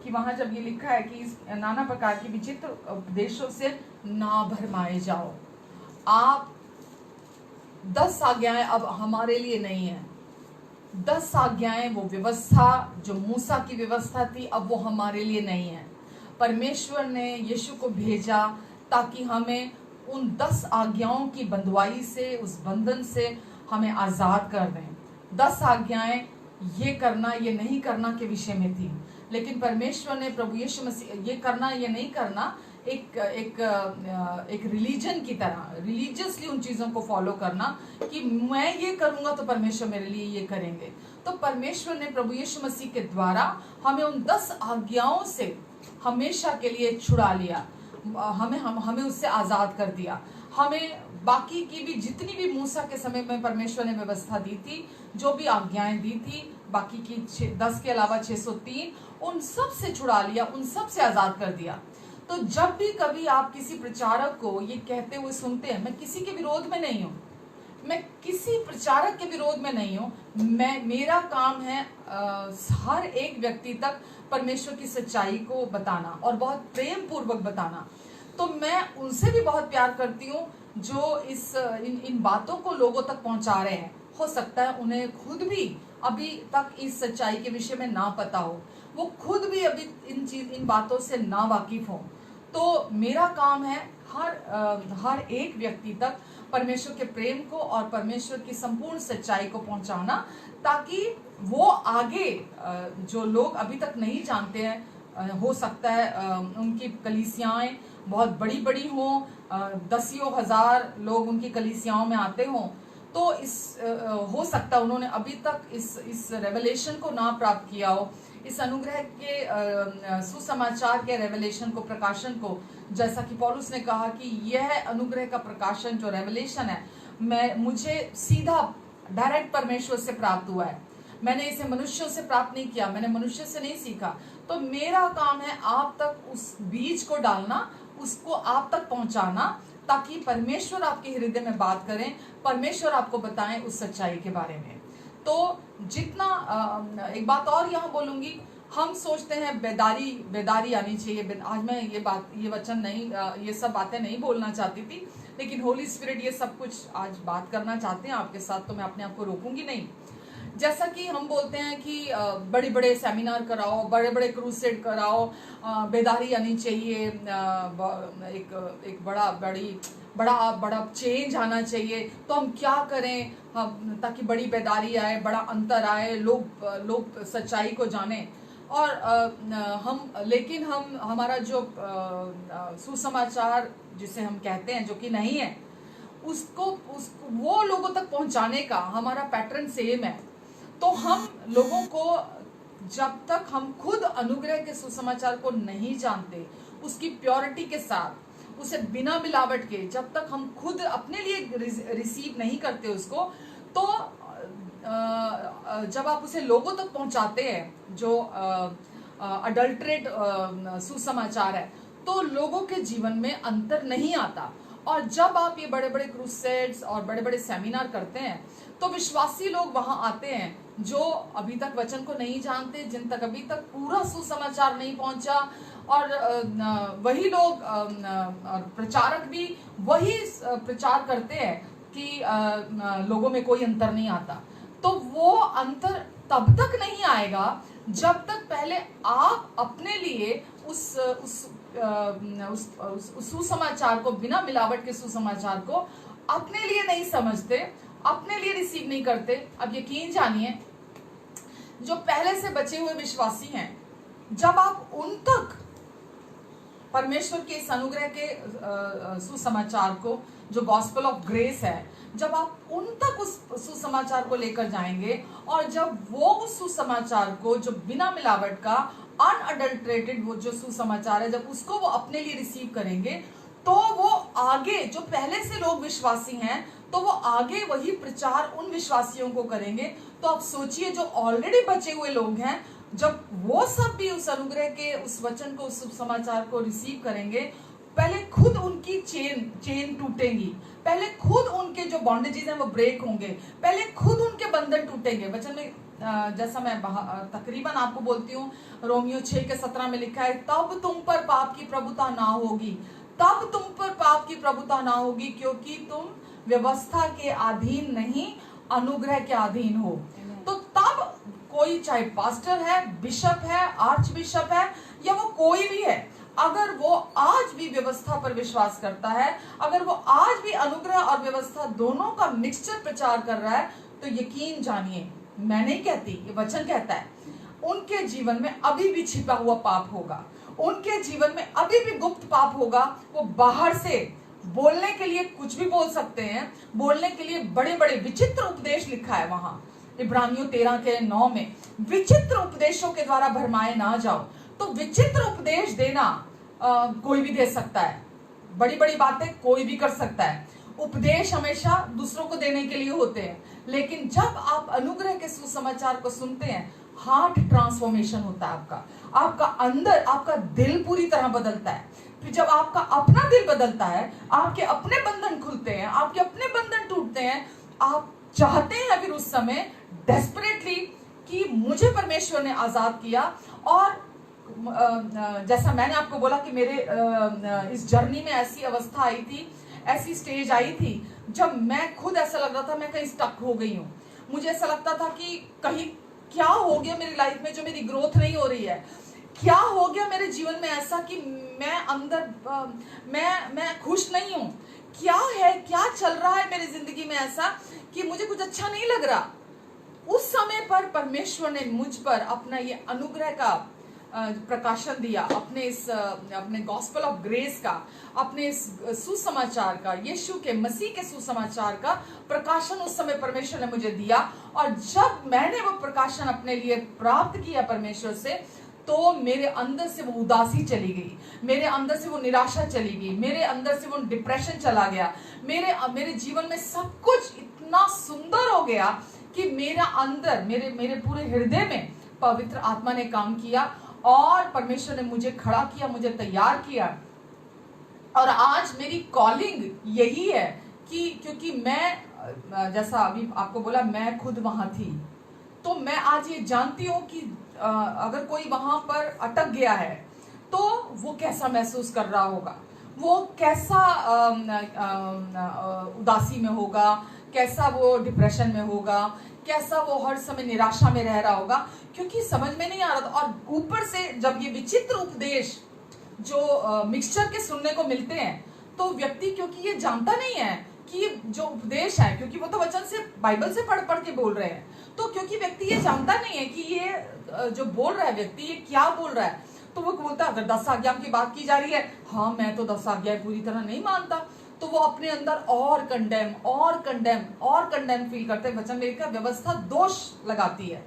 कि वहां जब ये लिखा है कि नाना प्रकार के विचित्र उपदेशों से ना भरमाए जाओ। आप 10 आज्ञाएं अब हमारे लिए नहीं है। 10 आज्ञाएं, वो व्यवस्था जो मूसा की व्यवस्था थी, अब वो हमारे लिए नहीं है। परमेश्वर ने यीशु को भेजा ताकि हमें उन 10 आज्ञाओं की बंधुआई से, उस बंधन से हमें आज़ाद कर दें। 10 आज्ञाएं ये करना ये नहीं करना के विषय में थी, लेकिन परमेश्वर ने, प्रभु यीशु मसीह, ये करना ये नहीं करना एक रिलीजन की तरह, रिलीजियसली उन चीज़ों को फॉलो करना कि मैं ये करूँगा तो परमेश्वर मेरे लिए ये करेंगे। तो परमेश्वर ने प्रभु यीशु मसीह के द्वारा हमें उन 10 आज्ञाओं से हमेशा के लिए छुड़ा लिया, हमें उससे आज़ाद कर दिया। हमें बाकी की भी जितनी भी मूसा के समय में परमेश्वर ने व्यवस्था दी थी, जो भी आज्ञाएं दी थी, बाकी की 10 के अलावा 603, उन सब से छुड़ा लिया, उन सब से आज़ाद कर दिया। तो जब भी कभी आप किसी प्रचारक को ये कहते हुए सुनते हैं, मैं किसी के विरोध में नहीं हूँ, मैं किसी प्रचारक के विरोध में नहीं हूँ, मेरा काम है हर एक व्यक्ति तक परमेश्वर की सच्चाई को बताना और बहुत प्रेम पूर्वक बताना। तो मैं उनसे भी बहुत प्यार करती हूँ जो इन बातों को लोगों तक पहुंचा रहे हैं। हो सकता है उन्हें खुद भी अभी तक इस सच्चाई के विषय में ना पता हो, वो खुद भी अभी इन बातों से ना वाकिफ हो। तो मेरा काम है हर एक व्यक्ति तक परमेश्वर के प्रेम को और परमेश्वर की संपूर्ण सच्चाई को पहुंचाना, ताकि वो आगे जो लोग अभी तक नहीं जानते हैं, हो सकता है उनकी कलीसियाएं बहुत बड़ी बड़ी हों, 10 हजार लोग उनकी कलीसियाओं में आते हों, तो हो सकता है उन्होंने अभी तक इस रेवलेशन को ना प्राप्त किया हो, इस अनुग्रह के सुसमाचार के रेवलेशन को, प्रकाशन को, जैसा कि पौलुस ने कहा कि यह अनुग्रह का प्रकाशन जो रेवलेशन है, मुझे सीधा डायरेक्ट परमेश्वर से प्राप्त हुआ है, मैंने इसे मनुष्यों से प्राप्त नहीं किया, मैंने मनुष्य से नहीं सीखा। तो मेरा काम है आप तक उस बीज को डालना, उसको आप तक पहुंचाना, ताकि परमेश्वर आपके हृदय में बात करें, परमेश्वर आपको बताएं उस सच्चाई के बारे में। तो जितना एक बात और यहाँ बोलूंगी, हम सोचते हैं बेदारी आनी चाहिए। आज मैं ये वचन नहीं, ये सब बातें नहीं बोलना चाहती थी, लेकिन होली स्पिरिट ये सब कुछ आज बात करना चाहते हैं आपके साथ, तो मैं अपने आप को रोकूंगी नहीं। जैसा कि हम बोलते हैं कि बड़े बड़े सेमिनार कराओ, बड़े बड़े क्रूसेड कराओ, बेदारी आनी चाहिए, एक बड़ा चेंज आना चाहिए। तो हम क्या करें ताकि बड़ी बेदारी आए, बड़ा अंतर आए, लोग सच्चाई को जाने। और हमारा जो सुसमाचार जिसे हम कहते हैं, जो कि नहीं है, उसको वो लोगों तक पहुंचाने का हमारा पैटर्न सेम है। तो हम लोगों को, जब तक हम खुद अनुग्रह के सुसमाचार को नहीं जानते, उसकी प्योरिटी के साथ, उसे बिना मिलावट के, जब तक हम खुद अपने लिए रिसीव नहीं करते उसको, तो जब आप उसे लोगों तक पहुंचाते हैं जो अडल्ट्रेट सुसमाचार है, तो लोगों के जीवन में अंतर नहीं आता। और जब आप ये बड़े बड़े क्रूसेड्स और बड़े बड़े सेमिनार करते हैं, तो विश्वासी लोग वहां आते हैं जो अभी तक वचन को नहीं जानते, जिन तक अभी तक पूरा सुसमाचार नहीं पहुंचा, और वही लोग प्रचारक भी वही प्रचार करते हैं कि लोगों में कोई अंतर नहीं आता। तो वो अंतर तब तक नहीं आएगा जब तक पहले आप अपने लिए उस सुसमाचार को, बिना मिलावट के सुसमाचार को अपने लिए नहीं समझते, अपने लिए रिसीव नहीं करते। अब यकीन जानिए, जो पहले से बचे हुए विश्वासी हैं, जब आप उन तक परमेश्वर के इस अनुग्रह के सुसमाचार को, जो गॉस्पेल ऑफ ग्रेस है, जब आप उन तक उस सुसमाचार को लेकर जाएंगे, और जब वो उस सुसमाचार को, जो बिना मिलावट का, अनअडल्ट्रेटेड वो जो सुसमाचार है, जब उसको वो अपने लिए रिसीव करेंगे, तो वो आगे, जो पहले से लोग विश्वासी हैं, तो वो आगे वही प्रचार उन विश्वासियों को करेंगे। तो आप सोचिए, जो ऑलरेडी बचे हुए लोग हैं, जब वो सब भी उस अनुग्रह के, उस वचन को, उस समाचार को रिसीव करेंगे, पहले खुद उनकी चेन टूटेंगी, पहले खुद उनके जो बॉन्डेजेस हैं वो ब्रेक होंगे, पहले खुद उनके बंधन टूटेंगे। वचन में जैसा मैं तकरीबन आपको बोलती हूँ, रोमियो 6:17 में लिखा है, तब तुम पर पाप की प्रभुता ना होगी, तब तुम पर पाप की प्रभुता ना होगी, क्योंकि तुम व्यवस्था के अधीन नहीं, अनुग्रह के अधीन हो। तो तब कोई, चाहे पास्टर है, बिशप है, आर्च बिशप है, या वो कोई भी है, अगर वो आज भी व्यवस्था पर विश्वास करता है, अगर वो आज भी अनुग्रह और व्यवस्था दोनों का मिक्सचर प्रचार कर रहा है, तो यकीन जानिए, मैं नहीं कहती, ये वचन कहता है, उनके जीवन में अभी भी छिपा हुआ पाप होगा, उनके जीवन में अभी भी गुप्त पाप होगा। वो बाहर से बोलने के लिए कुछ भी बोल सकते हैं, बोलने के लिए बड़े बड़े विचित्र उपदेश लिखा है वहां इब्रानियों 13:9 में, विचित्र उपदेशों के द्वारा भरमाए ना जाओ। तो विचित्र उपदेश देना कोई भी दे सकता है, बड़ी बड़ी बातें कोई भी कर सकता है, उपदेश हमेशा दूसरों को देने के लिए होते हैं, लेकिन जब आप अनुग्रह के सुसमाचार को सुनते हैं, हार्ट ट्रांसफॉर्मेशन होता है आपका अंदर, आपका दिल पूरी तरह बदलता है। फिर जब आपका अपना दिल बदलता है, आपके अपने बंधन खुलते हैं, आपके अपने बंधन टूटते हैं, आप चाहते हैं फिर उस समय डेस्परेटली कि मुझे परमेश्वर ने आजाद किया। और जैसा मैंने आपको बोला कि मेरे इस जर्नी में ऐसी अवस्था आई थी, ऐसी स्टेज आई थी जब मैं खुद ऐसा लग रहा था मैं कहीं स्टक हो गई हूँ। मुझे ऐसा लगता था कि कहीं क्या हो गया मेरी लाइफ में जो मेरी ग्रोथ नहीं हो रही है, क्या हो गया मेरे जीवन में ऐसा कि मैं अंदर मैं खुश नहीं हूँ, क्या है, क्या चल रहा है मेरी जिंदगी में ऐसा कि मुझे कुछ अच्छा नहीं लग रहा। उस समय पर परमेश्वर ने मुझ पर अपना ये अनुग्रह का प्रकाशन दिया, अपने गॉस्पेल ऑफ ग्रेस का, अपने इस सुसमाचार का, यीशु के मसीह के सुसमाचार का प्रकाशन उस समय परमेश्वर ने मुझे दिया। और जब मैंने वो प्रकाशन अपने लिए प्राप्त किया परमेश्वर से, तो मेरे अंदर से वो उदासी चली गई, मेरे अंदर से वो निराशा चली गई, मेरे अंदर से वो डिप्रेशन चला गया, मेरे जीवन में सब कुछ इतना सुंदर हो गया कि मेरा अंदर, मेरे पूरे हृदय में पवित्र आत्मा ने काम किया और परमेश्वर ने मुझे खड़ा किया, मुझे तैयार किया। और आज मेरी कॉलिंग यही है कि क्योंकि मैं, जैसा अभी आपको बोला, मैं खुद वहां थी, तो मैं आज ये जानती हूँ कि अगर कोई वहां पर अटक गया है तो वो कैसा महसूस कर रहा होगा, वो कैसा उदासी में होगा, कैसा वो डिप्रेशन में होगा, कैसा वो हर समय निराशा में रह रहा होगा, क्योंकि समझ में नहीं आ रहा था। और ऊपर से जब ये विचित्र उपदेश जो मिक्सचर के सुनने को मिलते हैं, तो व्यक्ति, क्योंकि ये जानता नहीं है कि ये जो उपदेश है, क्योंकि वो तो वचन से, बाइबल से पढ़ पढ़ के बोल रहे हैं, तो क्योंकि व्यक्ति ये जानता नहीं है कि ये जो बोल रहा है व्यक्ति ये क्या बोल रहा है, तो वो बोलता है अगर 10 आज्ञा की बात की जा रही है, हाँ मैं तो 10 आज्ञा पूरी तरह नहीं मानता, तो वो अपने अंदर और कंडेम फील करते हैं। वचन में लिखा व्यवस्था दोष लगाती है।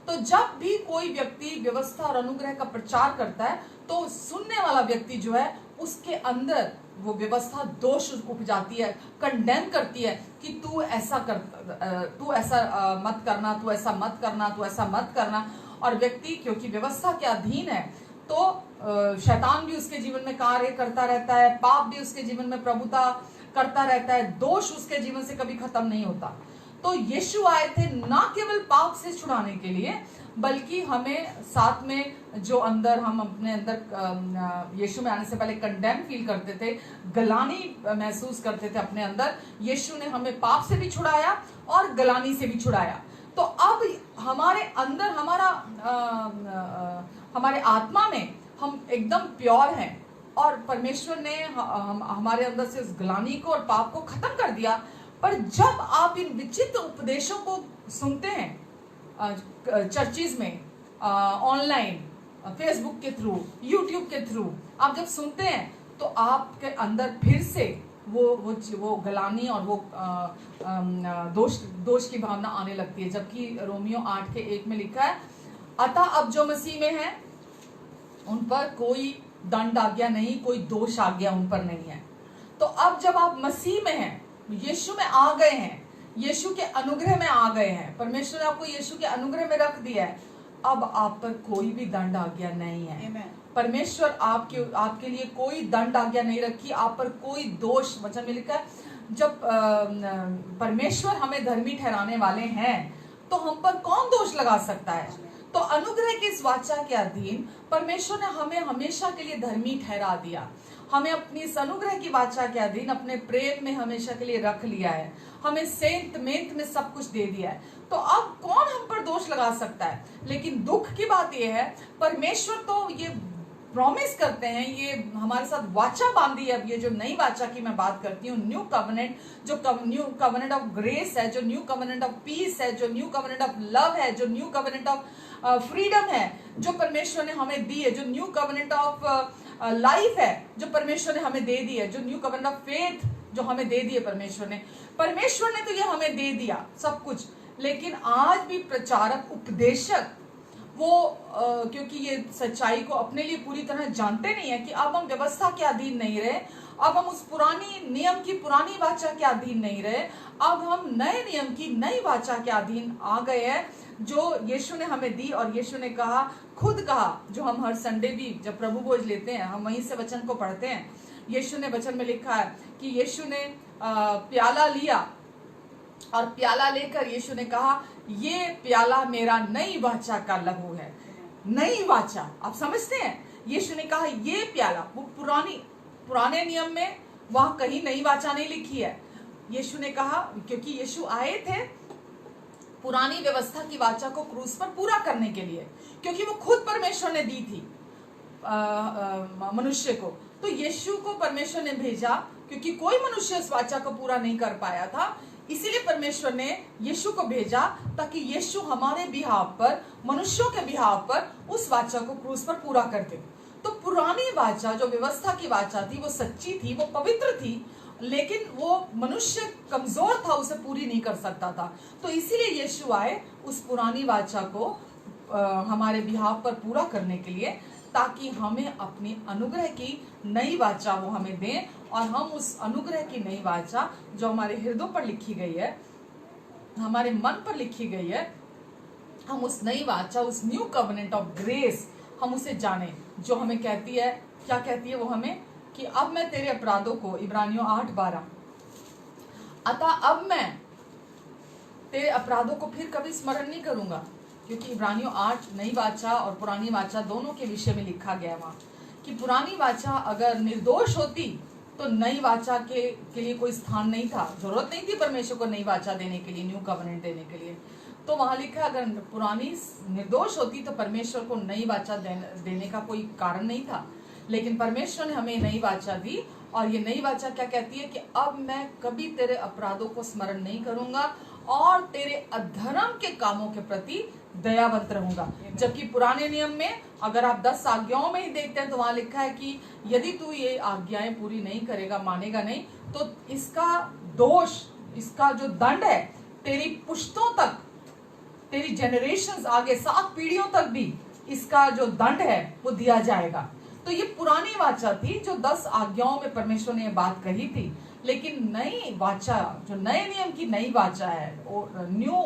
तो जब भी कोई व्यक्ति व्यवस्था और अनुग्रह का प्रचार करता है, तो सुनने वाला व्यक्ति जो है उसके अंदर वो व्यवस्था दोष उपजाती है, कंडेम करती है कि तू ऐसा मत करना, तू ऐसा मत करना, तू ऐसा मत करना। और व्यक्ति क्योंकि व्यवस्था के अधीन है, तो शैतान भी उसके जीवन में कार्य करता रहता है, पाप भी उसके जीवन में प्रभुता करता रहता है, दोष उसके जीवन से कभी खत्म नहीं होता। तो यीशु आए थे ना केवल पाप से छुड़ाने के लिए, बल्कि हमें साथ में जो अंदर हम अपने अंदर यीशु में आने से पहले कंडेम फील करते थे, गलानी महसूस करते थे अपने अंदर, यीशु ने हमें पाप से भी छुड़ाया और गलानी से भी छुड़ाया। तो अब हमारे अंदर, हमारे आत्मा में हम एकदम प्योर हैं और परमेश्वर ने हमारे अंदर से उस गलानी को और पाप को खत्म कर दिया। पर जब आप इन विचित्र उपदेशों को सुनते हैं चर्चिज में, ऑनलाइन, फेसबुक के थ्रू, यूट्यूब के थ्रू आप जब सुनते हैं, तो आपके अंदर फिर से वो गलानी और वो दोष की भावना आने लगती है। जबकि रोमियो 8:1 में लिखा है, अतः अब जो मसीह में है उन पर कोई दंड आज्ञा नहीं, कोई दोष आज्ञा उन पर नहीं है। तो अब जब आप मसीह में हैं, यीशु में आ गए हैं, यीशु के अनुग्रह में आ गए हैं, परमेश्वर ने आपको यीशु के अनुग्रह में रख दिया है, अब आप पर कोई भी दंड आज्ञा नहीं है। परमेश्वर आपके लिए कोई दंड आज्ञा नहीं रखी, आप पर कोई दोष, वचन में लिखा है जब परमेश्वर हमें धर्मी ठहराने वाले हैं तो हम पर कौन दोष लगा सकता है। तो अनुग्रह की इस वाचा के अधीन परमेश्वर ने हमें हमेशा के लिए धर्मी ठहरा दिया, हमें अपनी इस अनुग्रह की वाचा के अधीन अपने प्रेम में हमेशा के लिए रख लिया है, हमें सेंत मेंत में सब कुछ दे दिया है। तो अब कौन हम पर दोष लगा सकता है। लेकिन दुख की बात यह है, परमेश्वर तो ये प्रॉमिस करते हैं, ये हमारे साथ वाचा बांधी है। अब ये जो नई वाचा की मैं बात करती हूँ, न्यू कवनेंट, जो न्यू कवनेंट ऑफ ग्रेस है, जो न्यू कवनेंट ऑफ पीस है, जो न्यू कवनेंट ऑफ लव है, जो न्यू कवनेंट ऑफ फ्रीडम है जो परमेश्वर ने हमें दी है, जो न्यू कवनेंट ऑफ लाइफ है जो परमेश्वर ने हमें दे दी है, जो न्यू कवनेंट ऑफ फेथ जो हमें दे दी है परमेश्वर ने तो ये हमें दे दिया सब कुछ। लेकिन आज भी प्रचारक, उपदेशक वो क्योंकि ये सच्चाई को अपने लिए पूरी तरह जानते नहीं है कि अब हम व्यवस्था के अधीन नहीं रहे, अब हम उस पुरानी नियम की पुरानी वाचा के अधीन नहीं रहे, अब हम नए नियम की नई वाचा के अधीन आ गए हैं जो यीशु ने हमें दी। और यीशु ने कहा, खुद कहा, जो हम हर संडे भी जब प्रभु भोज लेते हैं हम वहीं से वचन को पढ़ते हैं। यीशु ने वचन में लिखा है कि यीशु ने प्याला लिया और प्याला लेकर यीशु ने कहा, ये प्याला मेरा नई वाचा का लहू है। नई वाचा, आप समझते हैं? यीशु ने कहा ये प्याला, वो पुराने नियम में वहां कहीं नई वाचा नहीं लिखी है। यीशु ने कहा, क्योंकि यीशु आए थे पुरानी व्यवस्था की वाचा को क्रूस पर पूरा करने के लिए, क्योंकि वो खुद परमेश्वर ने दी थी मनुष्य को। तो यीशु को परमेश्वर ने भेजा क्योंकि कोई मनुष्य उस वाचा को पूरा नहीं कर पाया था, इसीलिए परमेश्वर ने यीशु को भेजा ताकि यीशु हमारे बिहाव पर, मनुष्यों के बिहाव पर उस वाचा को क्रूस पर पूरा कर दे। तो पुरानी वाचा जो व्यवस्था की वाचा थी वो सच्ची थी, वो पवित्र थी, लेकिन वो मनुष्य कमजोर था, उसे पूरी नहीं कर सकता था। तो इसीलिए यीशु आए उस पुरानी वाचा को हमारे बिहाव पर पूरा करने के लिए, ताकि हमें अपनी अनुग्रह की नई वाचा वो हमें दें और हम उस अनुग्रह की नई वाचा जो हमारे हृदय पर लिखी गई है, हमारे मन पर लिखी गई है, हम उस नई वाचा, उस न्यू कवनेंट ऑफ ग्रेस हम उसे जाने, जो हमें कहती है, क्या कहती है वो हमें, कि अब मैं तेरे अपराधों को, इब्रानियों 8:12, अतः अब मैं तेरे अपराधों को फिर कभी स्मरण नहीं करूंगा। क्योंकि इब्रानियों 8 नई वाचा और पुरानी वाचा दोनों के विषय में लिखा गया वहां कि पुरानी वाचा अगर निर्दोष होती तो नई वाचा के लिए कोई स्थान नहीं था, जरूरत नहीं थी परमेश्वर को नई वाचा देने के लिए, न्यू कवनेंट देने के लिए। तो वहां लिखा अगर पुरानी निर्दोष होती तो परमेश्वर को नई वाचा देने का कोई कारण नहीं था। लेकिन परमेश्वर ने हमें नई वाचा दी, और ये नई वाचा क्या कहती है कि अब मैं कभी तेरे अपराधों को स्मरण नहीं करूंगा और तेरे अधर्म के कामों के प्रति दयावंत रहूंगा। जबकि पुराने नियम में अगर आप 10 आज्ञाओं में ही देखते हैं तो वहां लिखा है कि यदि तू ये आज्ञाएं पूरी नहीं करेगा, मानेगा नहीं, तो इसका दोष, इसका जो दंड है तेरी पुश्तों तक, तेरी जनरेशंस आगे 7 पीढ़ियों तक भी इसका जो दंड है वो दिया जाएगा। तो ये पुरानी वाचा थी जो 10 आज्ञाओं में परमेश्वर ने ये बात कही थी। लेकिन नई वाचा, जो नए नियम की नई वाचा है, न्यू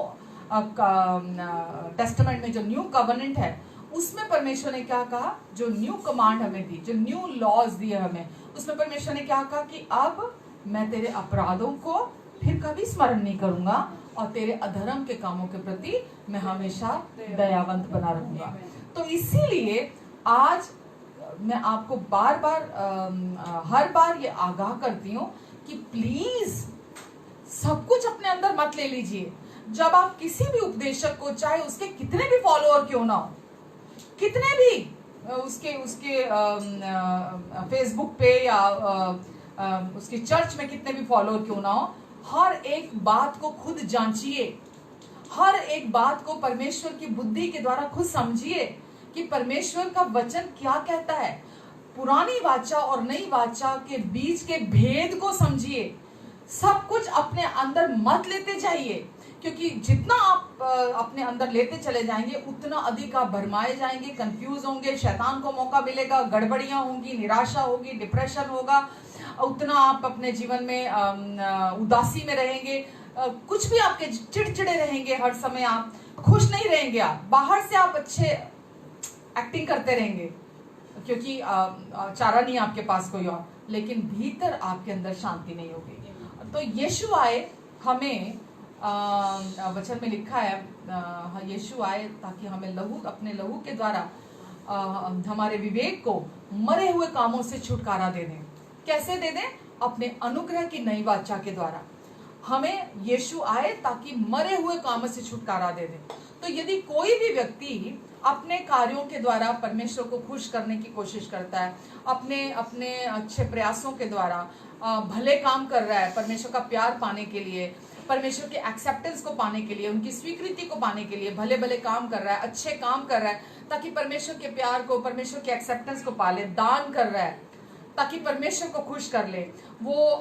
टेस्टामेंट में जो न्यू कवनेंट है, उसमें परमेश्वर ने क्या कहा, जो न्यू कमांड हमें दी, जो न्यू लॉज दिए हमें, उसमें परमेश्वर ने क्या कहा कि अब मैं तेरे अपराधों को फिर कभी स्मरण नहीं करूंगा और तेरे अधर्म के कामों के प्रति मैं हमेशा दयावंत बना रहूंगा। तो इसीलिए आज मैं आपको बार बार हर बार ये आगाह करती हूँ कि प्लीज सब कुछ अपने अंदर मत ले लीजिए। जब आप किसी भी उपदेशक को, चाहे उसके कितने भी फॉलोअर क्यों ना हो, कितने भी उसके फेसबुक पे या उसकी चर्च में कितने भी फॉलोअर क्यों ना हो, हर एक बात को खुद जांचिए, हर एक बात को परमेश्वर की बुद्धि के द्वारा खुद समझिए कि परमेश्वर का वचन क्या कहता है। पुरानी वाचा और नई वाचा के बीच के भेद को समझिए। सब कुछ अपने अंदर मत लेते जाइए, क्योंकि जितना आप अपने अंदर लेते चले जाएंगे उतना अधिक आप भरमाए जाएंगे, कंफ्यूज होंगे, शैतान को मौका मिलेगा, गड़बड़ियां होंगी, निराशा होगी, डिप्रेशन होगा, उतना आप अपने जीवन में उदासी में रहेंगे, कुछ भी आपके चिड़चिड़े रहेंगे, हर समय आप खुश नहीं रहेंगे। आप बाहर से आप अच्छे एक्टिंग करते रहेंगे क्योंकि चारा नहीं आपके पास कोई और, लेकिन भीतर आपके अंदर शांति नहीं होगी। तो यीशु आए, हमें वचन में लिखा है यीशु आए ताकि हमें अपने लहू के द्वारा हमारे विवेक को मरे हुए कामों से छुटकारा दे दें। कैसे दे दें? अपने अनुग्रह की नई वाचा के द्वारा हमें यीशु आए ताकि मरे हुए कामों से छुटकारा दे दें। तो यदि कोई भी व्यक्ति अपने कार्यों के द्वारा परमेश्वर को खुश करने की कोशिश करता है, अपने अपने अच्छे प्रयासों के द्वारा भले काम कर रहा है परमेश्वर का प्यार पाने के लिए, परमेश्वर के एक्सेप्टेंस को पाने के लिए, उनकी स्वीकृति को पाने के लिए भले भले काम कर रहा है, अच्छे काम कर रहा है ताकि परमेश्वर के प्यार को, परमेश्वर के एक्सेप्टेंस को पाले, दान कर रहा है ताकि परमेश्वर को खुश कर ले, वो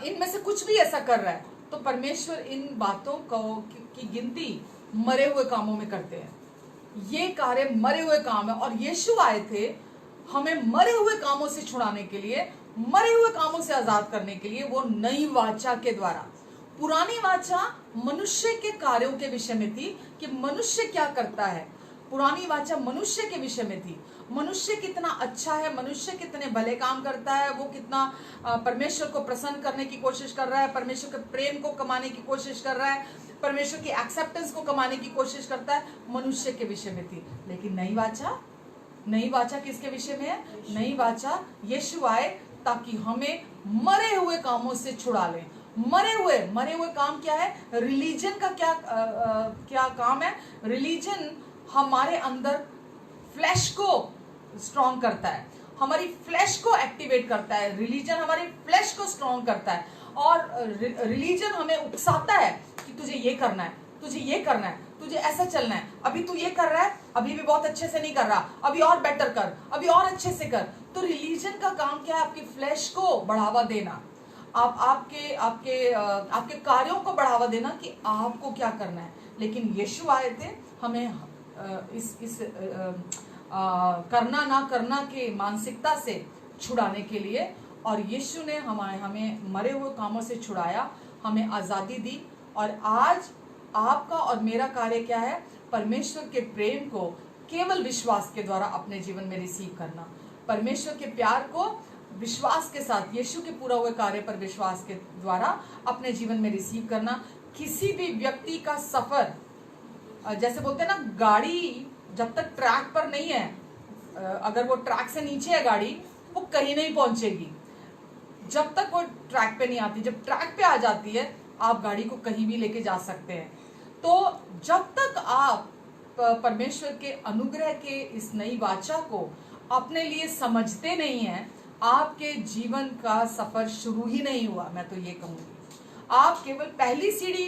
इनमें से कुछ भी ऐसा कर रहा है, तो परमेश्वर इन बातों की गिनती मरे हुए कामों में करते हैं। ये कार्य मरे हुए काम है, और यीशु आए थे हमें मरे हुए कामों से छुड़ाने के लिए, मरे हुए कामों से आजाद करने के लिए, वो नई वाचा के द्वारा। पुरानी वाचा मनुष्य के कार्यों के विषय में थी कि मनुष्य क्या करता है, पुरानी वाचा मनुष्य के विषय में थी, मनुष्य कितना अच्छा है, मनुष्य कितने भले काम करता है, वो कितना परमेश्वर को प्रसन्न करने की कोशिश कर रहा है, परमेश्वर के प्रेम को कमाने की कोशिश कर रहा है, परमेश्वर की एक्सेप्टेंस को कमाने की कोशिश करता है, मनुष्य के विषय में थी। लेकिन नई वाचा किसके विषय में है? नई वाचा यीशु आए ताकि हमें मरे हुए कामों से छुड़ा ले। मरे हुए काम क्या है? रिलीजन का क्या काम है? रिलीजन हमारे अंदर फ्लैश को स्ट्रॉन्ग करता है, हमारी फ्लैश को एक्टिवेट करता है। रिलीजन हमारी फ्लैश को स्ट्रॉन्ग करता है, और रिलीजन हमें उकसाता है कि तुझे ये करना है, तुझे ये करना है, तुझे ऐसा चलना है, अभी तू ये कर रहा है, अभी भी बहुत अच्छे से नहीं कर रहा, अभी और बेटर कर, अभी और अच्छे से कर। तो रिलीजन का काम क्या है? आपकी फ्लैश को बढ़ावा देना, आपके कार्यों को बढ़ावा देना कि आपको क्या करना है। लेकिन यीशु आए थे हमें इस करना ना करना के मानसिकता से छुड़ाने के लिए, और यीशु ने हमें मरे हुए कामों से छुड़ाया, हमें आज़ादी दी। और आज आपका और मेरा कार्य क्या है? परमेश्वर के प्रेम को केवल विश्वास के द्वारा अपने जीवन में रिसीव करना, परमेश्वर के प्यार को विश्वास के साथ, यीशु के पूरा हुए कार्य पर विश्वास के द्वारा अपने जीवन में रिसीव करना। किसी भी व्यक्ति का सफर, जैसे बोलते हैं ना, गाड़ी जब तक ट्रैक पर नहीं है, अगर वो ट्रैक से नीचे है गाड़ी, वो कहीं नहीं पहुंचेगी जब तक वो ट्रैक पे नहीं आती। जब ट्रैक पे आ जाती है, आप गाड़ी को कहीं भी लेके जा सकते हैं। तो जब तक आप परमेश्वर के अनुग्रह के इस नई वाचा को अपने लिए समझते नहीं हैं, आपके जीवन का सफर शुरू ही नहीं हुआ। मैं तो ये कहूंगी, आप केवल पहली सीढ़ी,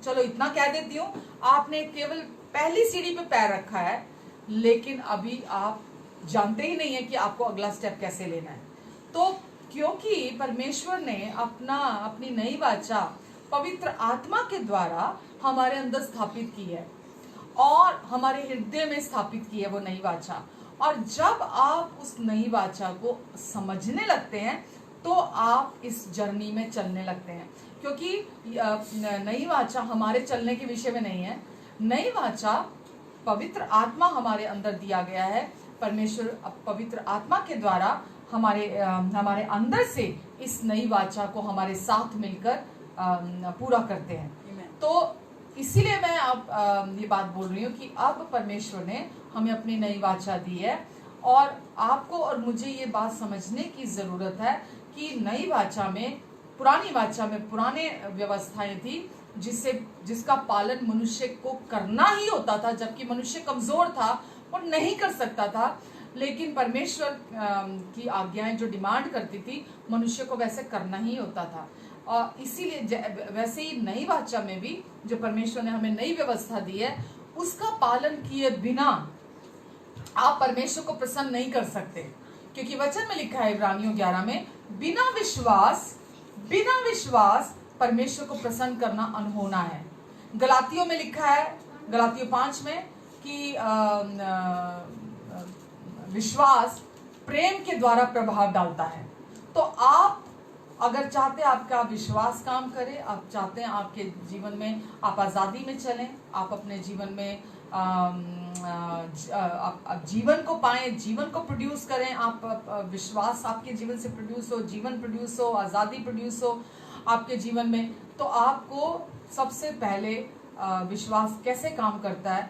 चलो इतना कह देती हूँ, आपने केवल पहली सीढ़ी पे पैर रखा है, लेकिन अभी आप जानते ही नहीं है कि आपको अगला स्टेप कैसे लेना है। तो क्योंकि परमेश्वर ने अपनी नई वाचा पवित्र आत्मा के द्वारा हमारे अंदर स्थापित की है, और हमारे हृदय में स्थापित की है वो नई वाचा। और जब आप उस नई वाचा को समझने लगते हैं, तो आप इस जर्नी में चलने लगते हैं। क्योंकि नई वाचा हमारे चलने के विषय में नहीं है, नई वाचा पवित्र आत्मा हमारे अंदर दिया गया है। परमेश्वर पवित्र आत्मा के द्वारा हमारे अंदर से इस नई वाचा को हमारे साथ मिलकर पूरा करते हैं। तो इसीलिए मैं अब ये बात बोल रही हूँ कि अब परमेश्वर ने हमें अपनी नई वाचा दी है, और आपको और मुझे ये बात समझने की जरूरत है कि नई वाचा में, पुरानी वाचा में पुराने व्यवस्थाएं थी जिसका पालन मनुष्य को करना ही होता था, जबकि मनुष्य कमजोर था, वो नहीं कर सकता था। लेकिन परमेश्वर की आज्ञाएं जो डिमांड करती थी, मनुष्य को वैसे करना ही होता था। और इसीलिए वैसे ही नई वाचा में भी जो परमेश्वर ने हमें नई व्यवस्था दी है, उसका पालन किए बिना आप परमेश्वर को प्रसन्न नहीं कर सकते। क्योंकि वचन में लिखा है इब्रानियों 11 में, बिना विश्वास परमेश्वर को प्रसन्न करना अनहोना है। गलातियों में लिखा है, गलातियों 5 में, कि विश्वास प्रेम के द्वारा प्रभाव डालता है। तो आप अगर चाहते हैं आपका विश्वास काम करे, आप चाहते हैं आपके जीवन में आप आज़ादी में चलें, आप अपने जीवन में आप जीवन को पाएं, जीवन को प्रोड्यूस करें, आप विश्वास आपके जीवन से प्रोड्यूस हो, जीवन प्रोड्यूस हो, आज़ादी प्रोड्यूस हो आपके जीवन में, तो आपको सबसे पहले विश्वास कैसे काम करता है?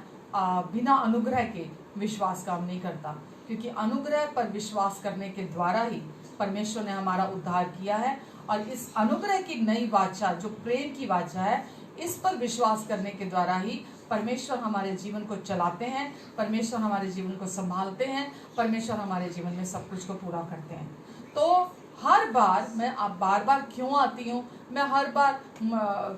बिना अनुग्रह के विश्वास काम नहीं करता। क्योंकि अनुग्रह पर विश्वास करने के द्वारा ही परमेश्वर ने हमारा उद्धार किया है और इस अनुग्रह की नई वाचा जो प्रेम की वाचा है, इस पर विश्वास करने के द्वारा ही परमेश्वर हमारे जीवन को चलाते हैं, परमेश्वर हमारे जीवन को संभालते हैं, परमेश्वर हमारे जीवन में सब कुछ को पूरा करते हैं। तो हर बार मैं आप बार बार क्यों आती हूँ, मैं हर बार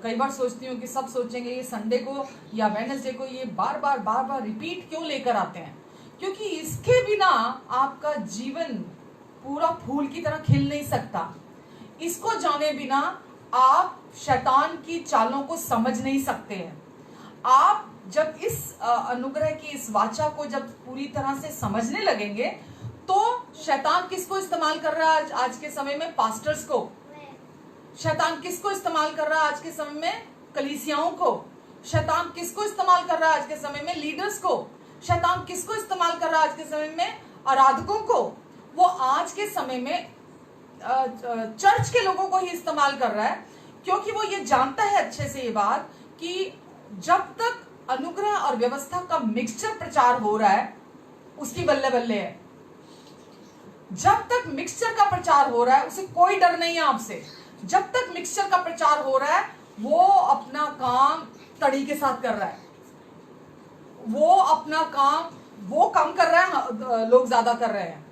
कई बार सोचती हूँ कि सब सोचेंगे ये संडे को या वेडनेसडे को ये बार बार रिपीट क्यों लेकर आते हैं, क्योंकि इसके बिना आपका जीवन पूरा फूल की तरह खिल नहीं सकता। इसको जाने बिना आप शैतान की चालों को समझ नहीं सकते हैं। आप जब इस अनुग्रह की इस वाचा को जब पूरी तरह से समझने लगेंगे तो शैतान किसको इस्तेमाल कर रहा है आज के समय में? पास्टर्स को। शैतान किसको इस्तेमाल कर रहा है आज के समय में? कलीसियाओं को। शैतान किसको इस्तेमाल कर रहा है आज के समय में? लीडर्स को। शैतान किसको इस्तेमाल कर रहा है आज के समय में? आराधकों को। वो आज के समय में चर्च के लोगों को ही इस्तेमाल कर रहा है, क्योंकि वो ये जानता है अच्छे से ये बात कि जब तक अनुग्रह और व्यवस्था का मिक्सचर प्रचार हो रहा है उसकी बल्ले बल्ले है। जब तक मिक्सचर का प्रचार हो रहा है उसे कोई डर नहीं है आपसे। जब तक मिक्सचर का प्रचार हो रहा है वो अपना काम तड़ी के साथ कर रहा है, वो अपना काम वो कम कर रहा है, लोग ज्यादा कर रहे हैं।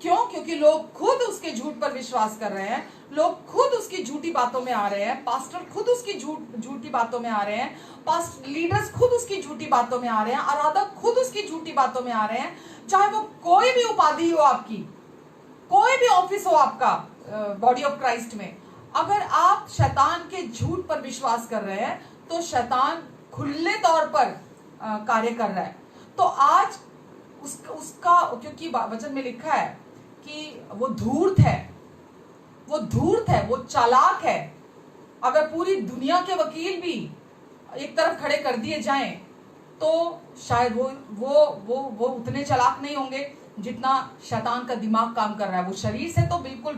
क्यों? क्योंकि लोग खुद उसके झूठ पर विश्वास कर रहे हैं, लोग खुद उसकी झूठी बातों में आ रहे हैं, पास्टर खुद उसकी झूठी बातों में आ रहे हैं, लीडर्स खुद उसकी झूठी बातों में आ रहे हैं, आराधक खुद उसकी झूठी बातों में आ रहे हैं। चाहे वो कोई भी उपाधि हो आपकी, कोई भी ऑफिस हो आपका बॉडी ऑफ क्राइस्ट में, अगर आप शैतान के झूठ पर विश्वास कर रहे हैं तो शैतान खुले तौर पर कार्य कर रहा है। तो आज उसका क्योंकि वचन में लिखा है कि वो धूर्त है, वो चालाक है। अगर पूरी दुनिया के वकील भी एक तरफ खड़े कर दिए जाएं तो शायद वो उतने चालाक नहीं होंगे जितना शैतान का दिमाग काम कर रहा है। वो शरीर से तो बिल्कुल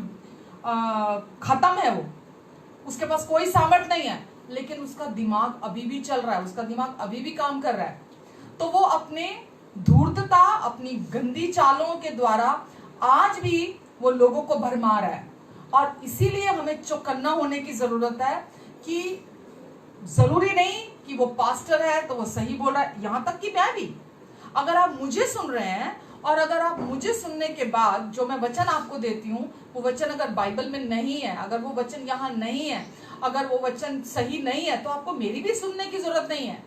खत्म है, वो उसके पास कोई सामर्थ्य नहीं है, लेकिन उसका दिमाग अभी भी चल रहा है, उसका दिमाग अभी भी काम कर रहा है। तो वो अपने धूर्तता, अपनी गंदी चालों के द्वारा आज भी वो लोगों को भरमा रहा है। और इसीलिए हमें चौकन्ना होने की जरूरत है कि जरूरी नहीं कि वो पास्टर है तो वो सही बोल रहा है। यहां तक कि मैं भी, अगर आप मुझे सुन रहे हैं और अगर आप मुझे सुनने के बाद जो मैं वचन आपको देती हूँ वो वचन अगर बाइबल में नहीं है, अगर वो वचन यहाँ नहीं है, अगर वो वचन सही नहीं है, तो आपको मेरी भी सुनने की जरूरत नहीं है।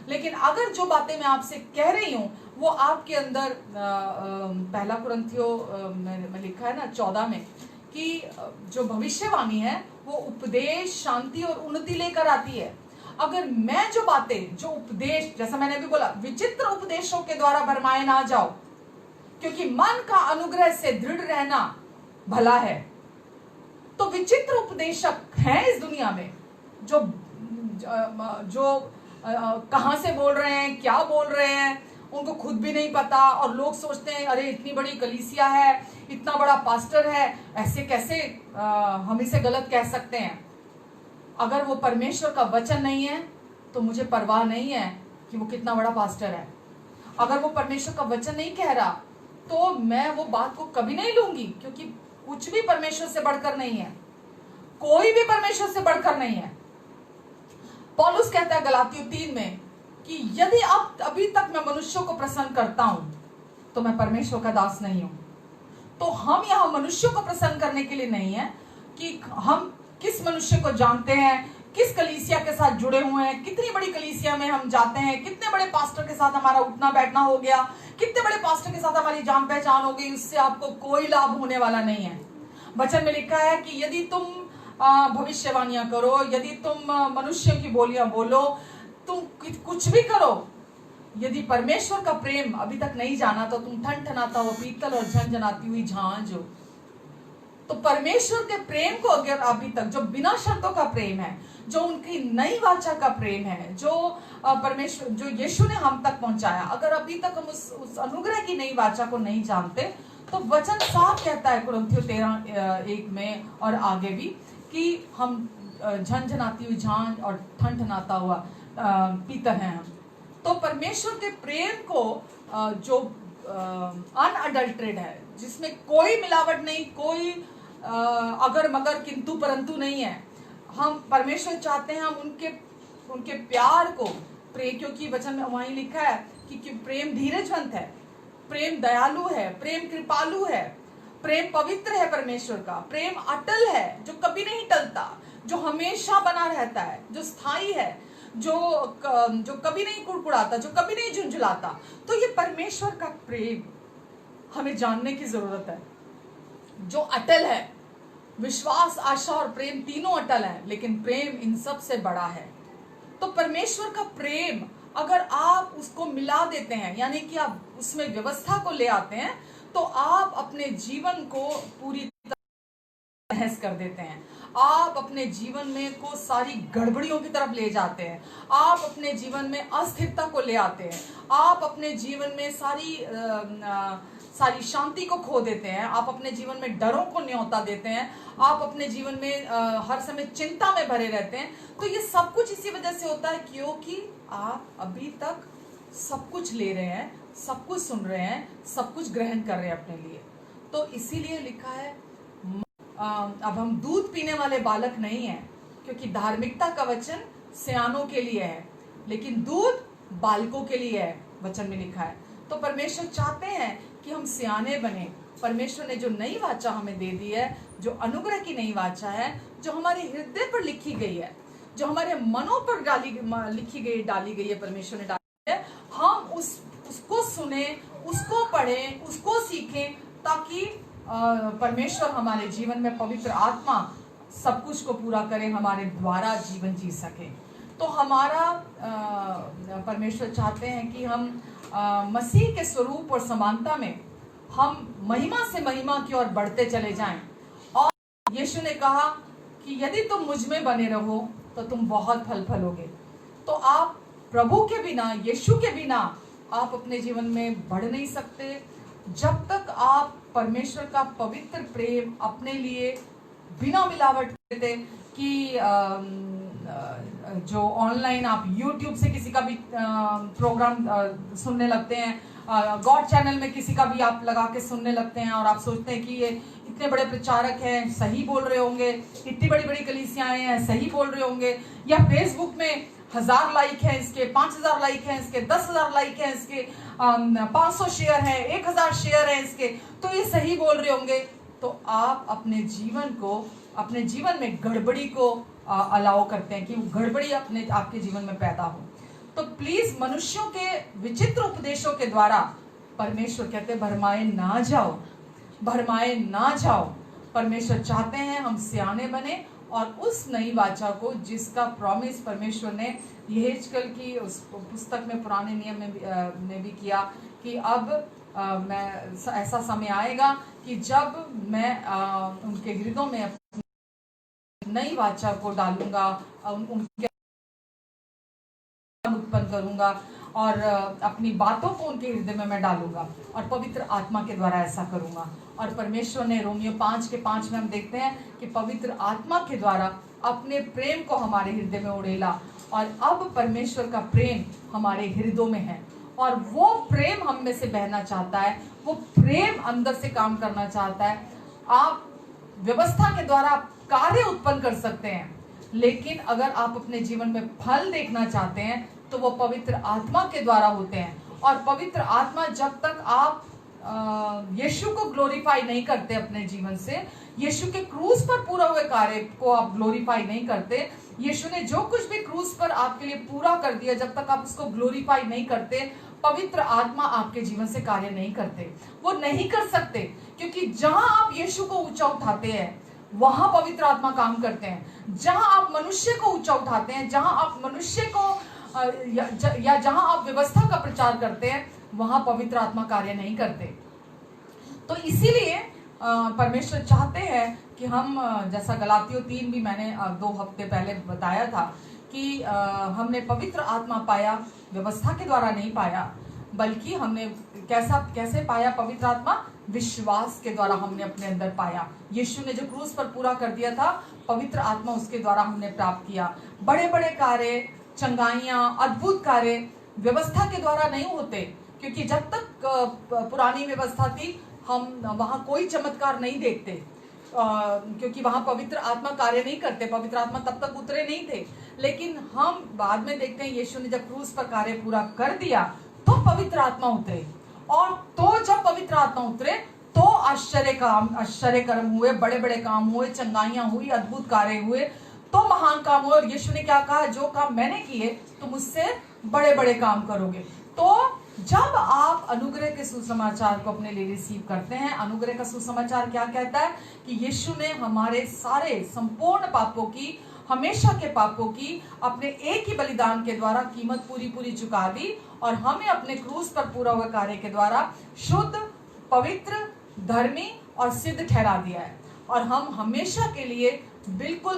लेकिन अगर जो बातें मैं आपसे कह रही हूँ वो आपके अंदर पहला कुरिन्थियों में लिखा है ना 14 में कि जो भविष्यवाणी है वो उपदेश, शांति और उन्नति लेकर आती है। अगर मैं जो बातें, जो उपदेश, जैसा मैंने अभी बोला, विचित्र उपदेशों के द्वारा भरमाए ना जाओ, क्योंकि मन का अनुग्रह से दृढ़ रहना भला है। तो विचित्र उपदेशक हैं इस दुनिया में जो कहां से बोल रहे हैं, क्या बोल रहे हैं, उनको खुद भी नहीं पता। और लोग सोचते हैं अरे इतनी बड़ी कलीसिया है, इतना बड़ा पास्टर है, ऐसे कैसे हम इसे गलत कह सकते हैं। अगर वो परमेश्वर का वचन नहीं है तो मुझे परवाह नहीं है कि वो कितना बड़ा पास्टर है। अगर वो परमेश्वर का वचन नहीं कह रहा तो मैं वो बात को कभी नहीं लूंगी, क्योंकि कुछ भी परमेश्वर से बढ़कर नहीं है, कोई भी परमेश्वर से बढ़कर नहीं है। पौलुस कहता है गलातियों 3 में कि यदि अब अभी तक मैं मनुष्यों को प्रसन्न करता हूं तो मैं परमेश्वर का दास नहीं हूं। तो हम यहां मनुष्यों को प्रसन्न करने के लिए नहीं है कि हम किस मनुष्य को जानते हैं, किस कलीसिया के साथ जुड़े हुए हैं, कितनी बड़ी कलीसिया में हम जाते हैं, कितने बड़े पास्टर के साथ हमारा उठना बैठना हो गया, कितने बड़े पास्टर के साथ हमारी जान पहचान हो गई, उससे आपको कोई लाभ होने वाला नहीं है। वचन में लिखा है कि यदि तुम भविष्यवाणियां करो, यदि तुम मनुष्य की बोलियां बोलो, तुम कुछ भी करो, यदि परमेश्वर का प्रेम अभी तक नहीं जाना तो तुम ठनठनाता हो पीतल और झनझनाती हुई झांझ हो। तो परमेश्वर के प्रेम को अगर अभी तक, जो बिना शर्तों का प्रेम है, जो उनकी नई वाचा का प्रेम है, जो परमेश्वर, जो यीशु ने हम तक पहुंचाया, अगर अभी तक हम उस अनुग्रह की नई वाचा को नहीं जानते तो वचन साफ कहता है कुरिन्थियों 13:1 में और आगे भी कि हम झनझनाती हुई झांझ और ठनठनाता हुआ पीतल हैं हम। तो परमेश्वर के प्रेम को जो अनअडल्टरेड है, जिसमें कोई मिलावट नहीं, कोई अगर मगर किंतु परंतु नहीं है। हम परमेश्वर चाहते हैं हम उनके प्यार को क्योंकि वचन में वहीं लिखा है कि प्रेम धीरजवंत है, प्रेम दयालु है, प्रेम कृपालु है, प्रेम पवित्र है। परमेश्वर का प्रेम अटल है, जो कभी नहीं टलता, जो हमेशा बना रहता है, जो स्थायी है, जो कभी नहीं कुड़कुड़ाता, जो कभी नहीं झुंझुलाता। तो ये परमेश्वर का प्रेम हमें जानने की जरूरत है, जो अटल है। विश्वास, आशा और प्रेम तीनों अटल हैं, लेकिन प्रेम इन सब से बड़ा है। तो परमेश्वर का प्रेम अगर आप उसको मिला देते हैं, यानी कि आप उसमें व्यवस्था को ले आते हैं, तो आप अपने जीवन को पूरी बहस कर देते हैं। आप अपने जीवन में को सारी गड़बड़ियों की तरफ ले जाते हैं। आप अपने जीवन में अस्थिरता को ले आते हैं। आप अपने जीवन में सारी शांति को खो देते हैं। आप अपने जीवन में डरों को न्योता देते हैं। आप अपने जीवन में हर समय चिंता में भरे रहते हैं। तो ये सब कुछ इसी वजह से होता है क्योंकि आप अभी तक सब कुछ ले रहे हैं, सब कुछ सुन रहे हैं, सब कुछ ग्रहण कर रहे हैं अपने लिए। तो इसीलिए लिखा है अब हम दूध पीने वाले बालक नहीं हैं, क्योंकि धार्मिकता का वचन सियानों के लिए है, लेकिन दूध बालकों के लिए है, वचन में लिखा है। तो परमेश्वर चाहते हैं कि हम सियाने बने। परमेश्वर ने जो नई वाचा हमें दे दी है, जो अनुग्रह की नई वाचा है, जो हमारे हृदय पर लिखी गई है, जो हमारे मनों पर डाली गई है, परमेश्वर ने डाली है। हम उसको सुने, उसको पढ़ें, उसको सीखें, ताकि परमेश्वर हमारे जीवन में पवित्र आत्मा सब कुछ को पूरा करे, हमारे द्वारा जीवन जी सके। तो हमारा परमेश्वर चाहते हैं कि हम मसीह के स्वरूप और समानता में हम महिमा से महिमा की ओर बढ़ते चले जाएं। और यीशु ने कहा कि यदि तुम मुझ में बने रहो तो तुम बहुत फल फलोगे। तो आप प्रभु के बिना, यीशु के बिना आप अपने जीवन में बढ़ नहीं सकते, जब तक आप परमेश्वर का पवित्र प्रेम अपने लिए बिना मिलावट करते। कि जो ऑनलाइन आप YouTube से किसी का भी प्रोग्राम सुनने लगते हैं, गॉड चैनल में किसी का भी आप लगा के सुनने लगते हैं, और आप सोचते हैं कि ये इतने बड़े प्रचारक हैं, सही बोल रहे होंगे, इतनी बड़ी बड़ी कलीसियाएं हैं, सही बोल रहे होंगे, या फेसबुक में 1000 लाइक है इसके, 5000 लाइक है इसके, 10,000 लाइक है इसके, 500 शेयर है, 1000 शेयर है इसके, तो ये सही बोल रहे होंगे। तो आप अपने जीवन में गड़बड़ी को अलाउ करते हैं कि गड़बड़ी आपके जीवन में पैदा हो। तो प्लीज मनुष्यों के विचित्र उपदेशों के द्वारा परमेश्वर कहते हैं भरमाए ना जाओ। परमेश्वर चाहते हैं हम सियाने बने, और उस नई वाचा को जिसका प्रॉमिस परमेश्वर ने यहेजकेल की उस पुस्तक में पुराने नियम में भी किया कि अब मैं ऐसा समय आएगा कि जब मैं उनके हृदयों में नई वाचा को डालूंगा, उनके उत्पन्न करूंगा, और अपनी बातों को उनके हृदय में मैं डालूंगा, और पवित्र आत्मा के द्वारा ऐसा करूंगा। और परमेश्वर ने रोमियो 5:5 में हम देखते हैं कि पवित्र आत्मा के द्वारा अपने प्रेम को हमारे हृदय में उड़ेला, और अब परमेश्वर का प्रेम हमारे हृदयों में है, और वो प्रेम हम में से बहना चाहता है, वो प्रेम अंदर से काम करना चाहता है। आप व्यवस्था के द्वारा कार्य उत्पन्न कर सकते हैं, लेकिन अगर आप अपने जीवन में फल देखना चाहते हैं तो वो पवित्र आत्मा के द्वारा होते हैं। और पवित्र आत्मा, जब तक आप यीशु को ग्लोरीफाई नहीं करते अपने जीवन से, यीशु के क्रूस पर पूरा हुए कार्य को आप ग्लोरीफाई नहीं करते, यीशु ने जो कुछ भी क्रूस पर आपके लिए पूरा कर दिया, जब तक आप उसको ग्लोरीफाई नहीं करते, पवित्र आत्मा आपके जीवन से कार्य नहीं करते। वो नहीं कर सकते, क्योंकि जहां आप यीशु को ऊंचा उठाते हैं वहां पवित्र आत्मा काम करते हैं। जहां आप मनुष्य को ऊंचा उठाते हैं, जहां आप मनुष्य को या जहां आप व्यवस्था का प्रचार करते हैं, वहां पवित्र आत्मा कार्य नहीं करते। तो इसीलिए परमेश्वर चाहते हैं कि हम, जैसा गलातियों 3 भी मैंने 2 हफ्ते पहले बताया था कि हमने पवित्र आत्मा पाया, व्यवस्था के द्वारा नहीं पाया, बल्कि हमने कैसे पाया पवित्र आत्मा? विश्वास के द्वारा हमने अपने अंदर पाया। यीशु ने जो क्रूस पर पूरा कर दिया था, पवित्र आत्मा उसके द्वारा हमने प्राप्त किया। बड़े बड़े कार्य, चंगाइयां, अद्भुत कार्य व्यवस्था के द्वारा नहीं होते, क्योंकि जब तक पुरानी व्यवस्था थी हम वहाँ कोई चमत्कार नहीं देखते, क्योंकि वहाँ पवित्र आत्मा कार्य नहीं करते, पवित्र आत्मा तब तक उतरे नहीं थे। लेकिन हम बाद में देखते हैं यीशु ने जब क्रूस पर कार्य पूरा कर दिया तो पवित्र आत्मा उतरे, और तो जब पवित्र आत्मा उतरे तो आश्चर्य कर्म हुए, बड़े बड़े काम हुए, चंगाइयां हुई, अद्भुत कार्य हुए, तो महान काम हुए। और यीशु ने क्या कहा, जो काम मैंने किए तुम मुझसे बड़े बड़े काम करोगे। तो जब आप अनुग्रह के सुसमाचार को अपने लिए रिसीव करते हैं, अनुग्रह का सुसमाचार क्या कहता है कि यीशु ने हमारे सारे संपूर्ण पापों की, हमेशा के पापों की अपने एक ही बलिदान के द्वारा कीमत पूरी चुका दी, और हमें अपने क्रूस पर पूरा हुआ कार्य के द्वारा शुद्ध, पवित्र, धर्मी और सिद्ध ठहरा दिया है। और हम हमेशा के लिए बिल्कुल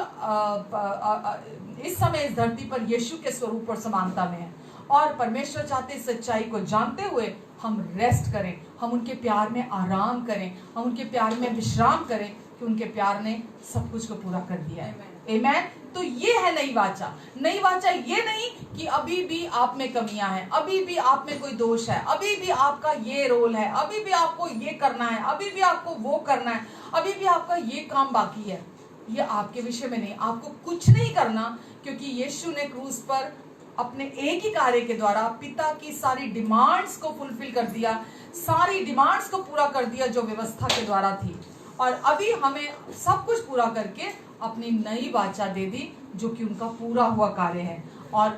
इस समय इस धरती पर यीशु के स्वरूप और समानता में है, और परमेश्वर चाहते सच्चाई को जानते हुए हम रेस्ट करें, हम उनके प्यार में आराम करें, हम उनके प्यार में विश्राम करें, कि उनके प्यार ने सब कुछ को पूरा कर दिया है। आमेन। तो ये है नई वाचा। नई वाचा ये नहीं कि अभी भी आप में कमियां हैं, अभी भी आप में कोई दोष है, अभी भी आपका ये रोल है, अभी भी आपको ये करना है, अभी भी आपको वो करना है, अभी भी आपका ये काम बाकी है। ये आपके विषय में नहीं, आपको कुछ नहीं करना, क्योंकि यीशु ने क्रूस पर अपने एक ही कार्य के द्वारा पिता की सारी डिमांड्स को फुलफिल कर दिया, सारी डिमांड्स को पूरा कर दिया जो व्यवस्था के द्वारा थी। और अभी हमें सब कुछ पूरा करके अपनी नई वाचा दे दी, जो कि उनका पूरा हुआ कार्य है। और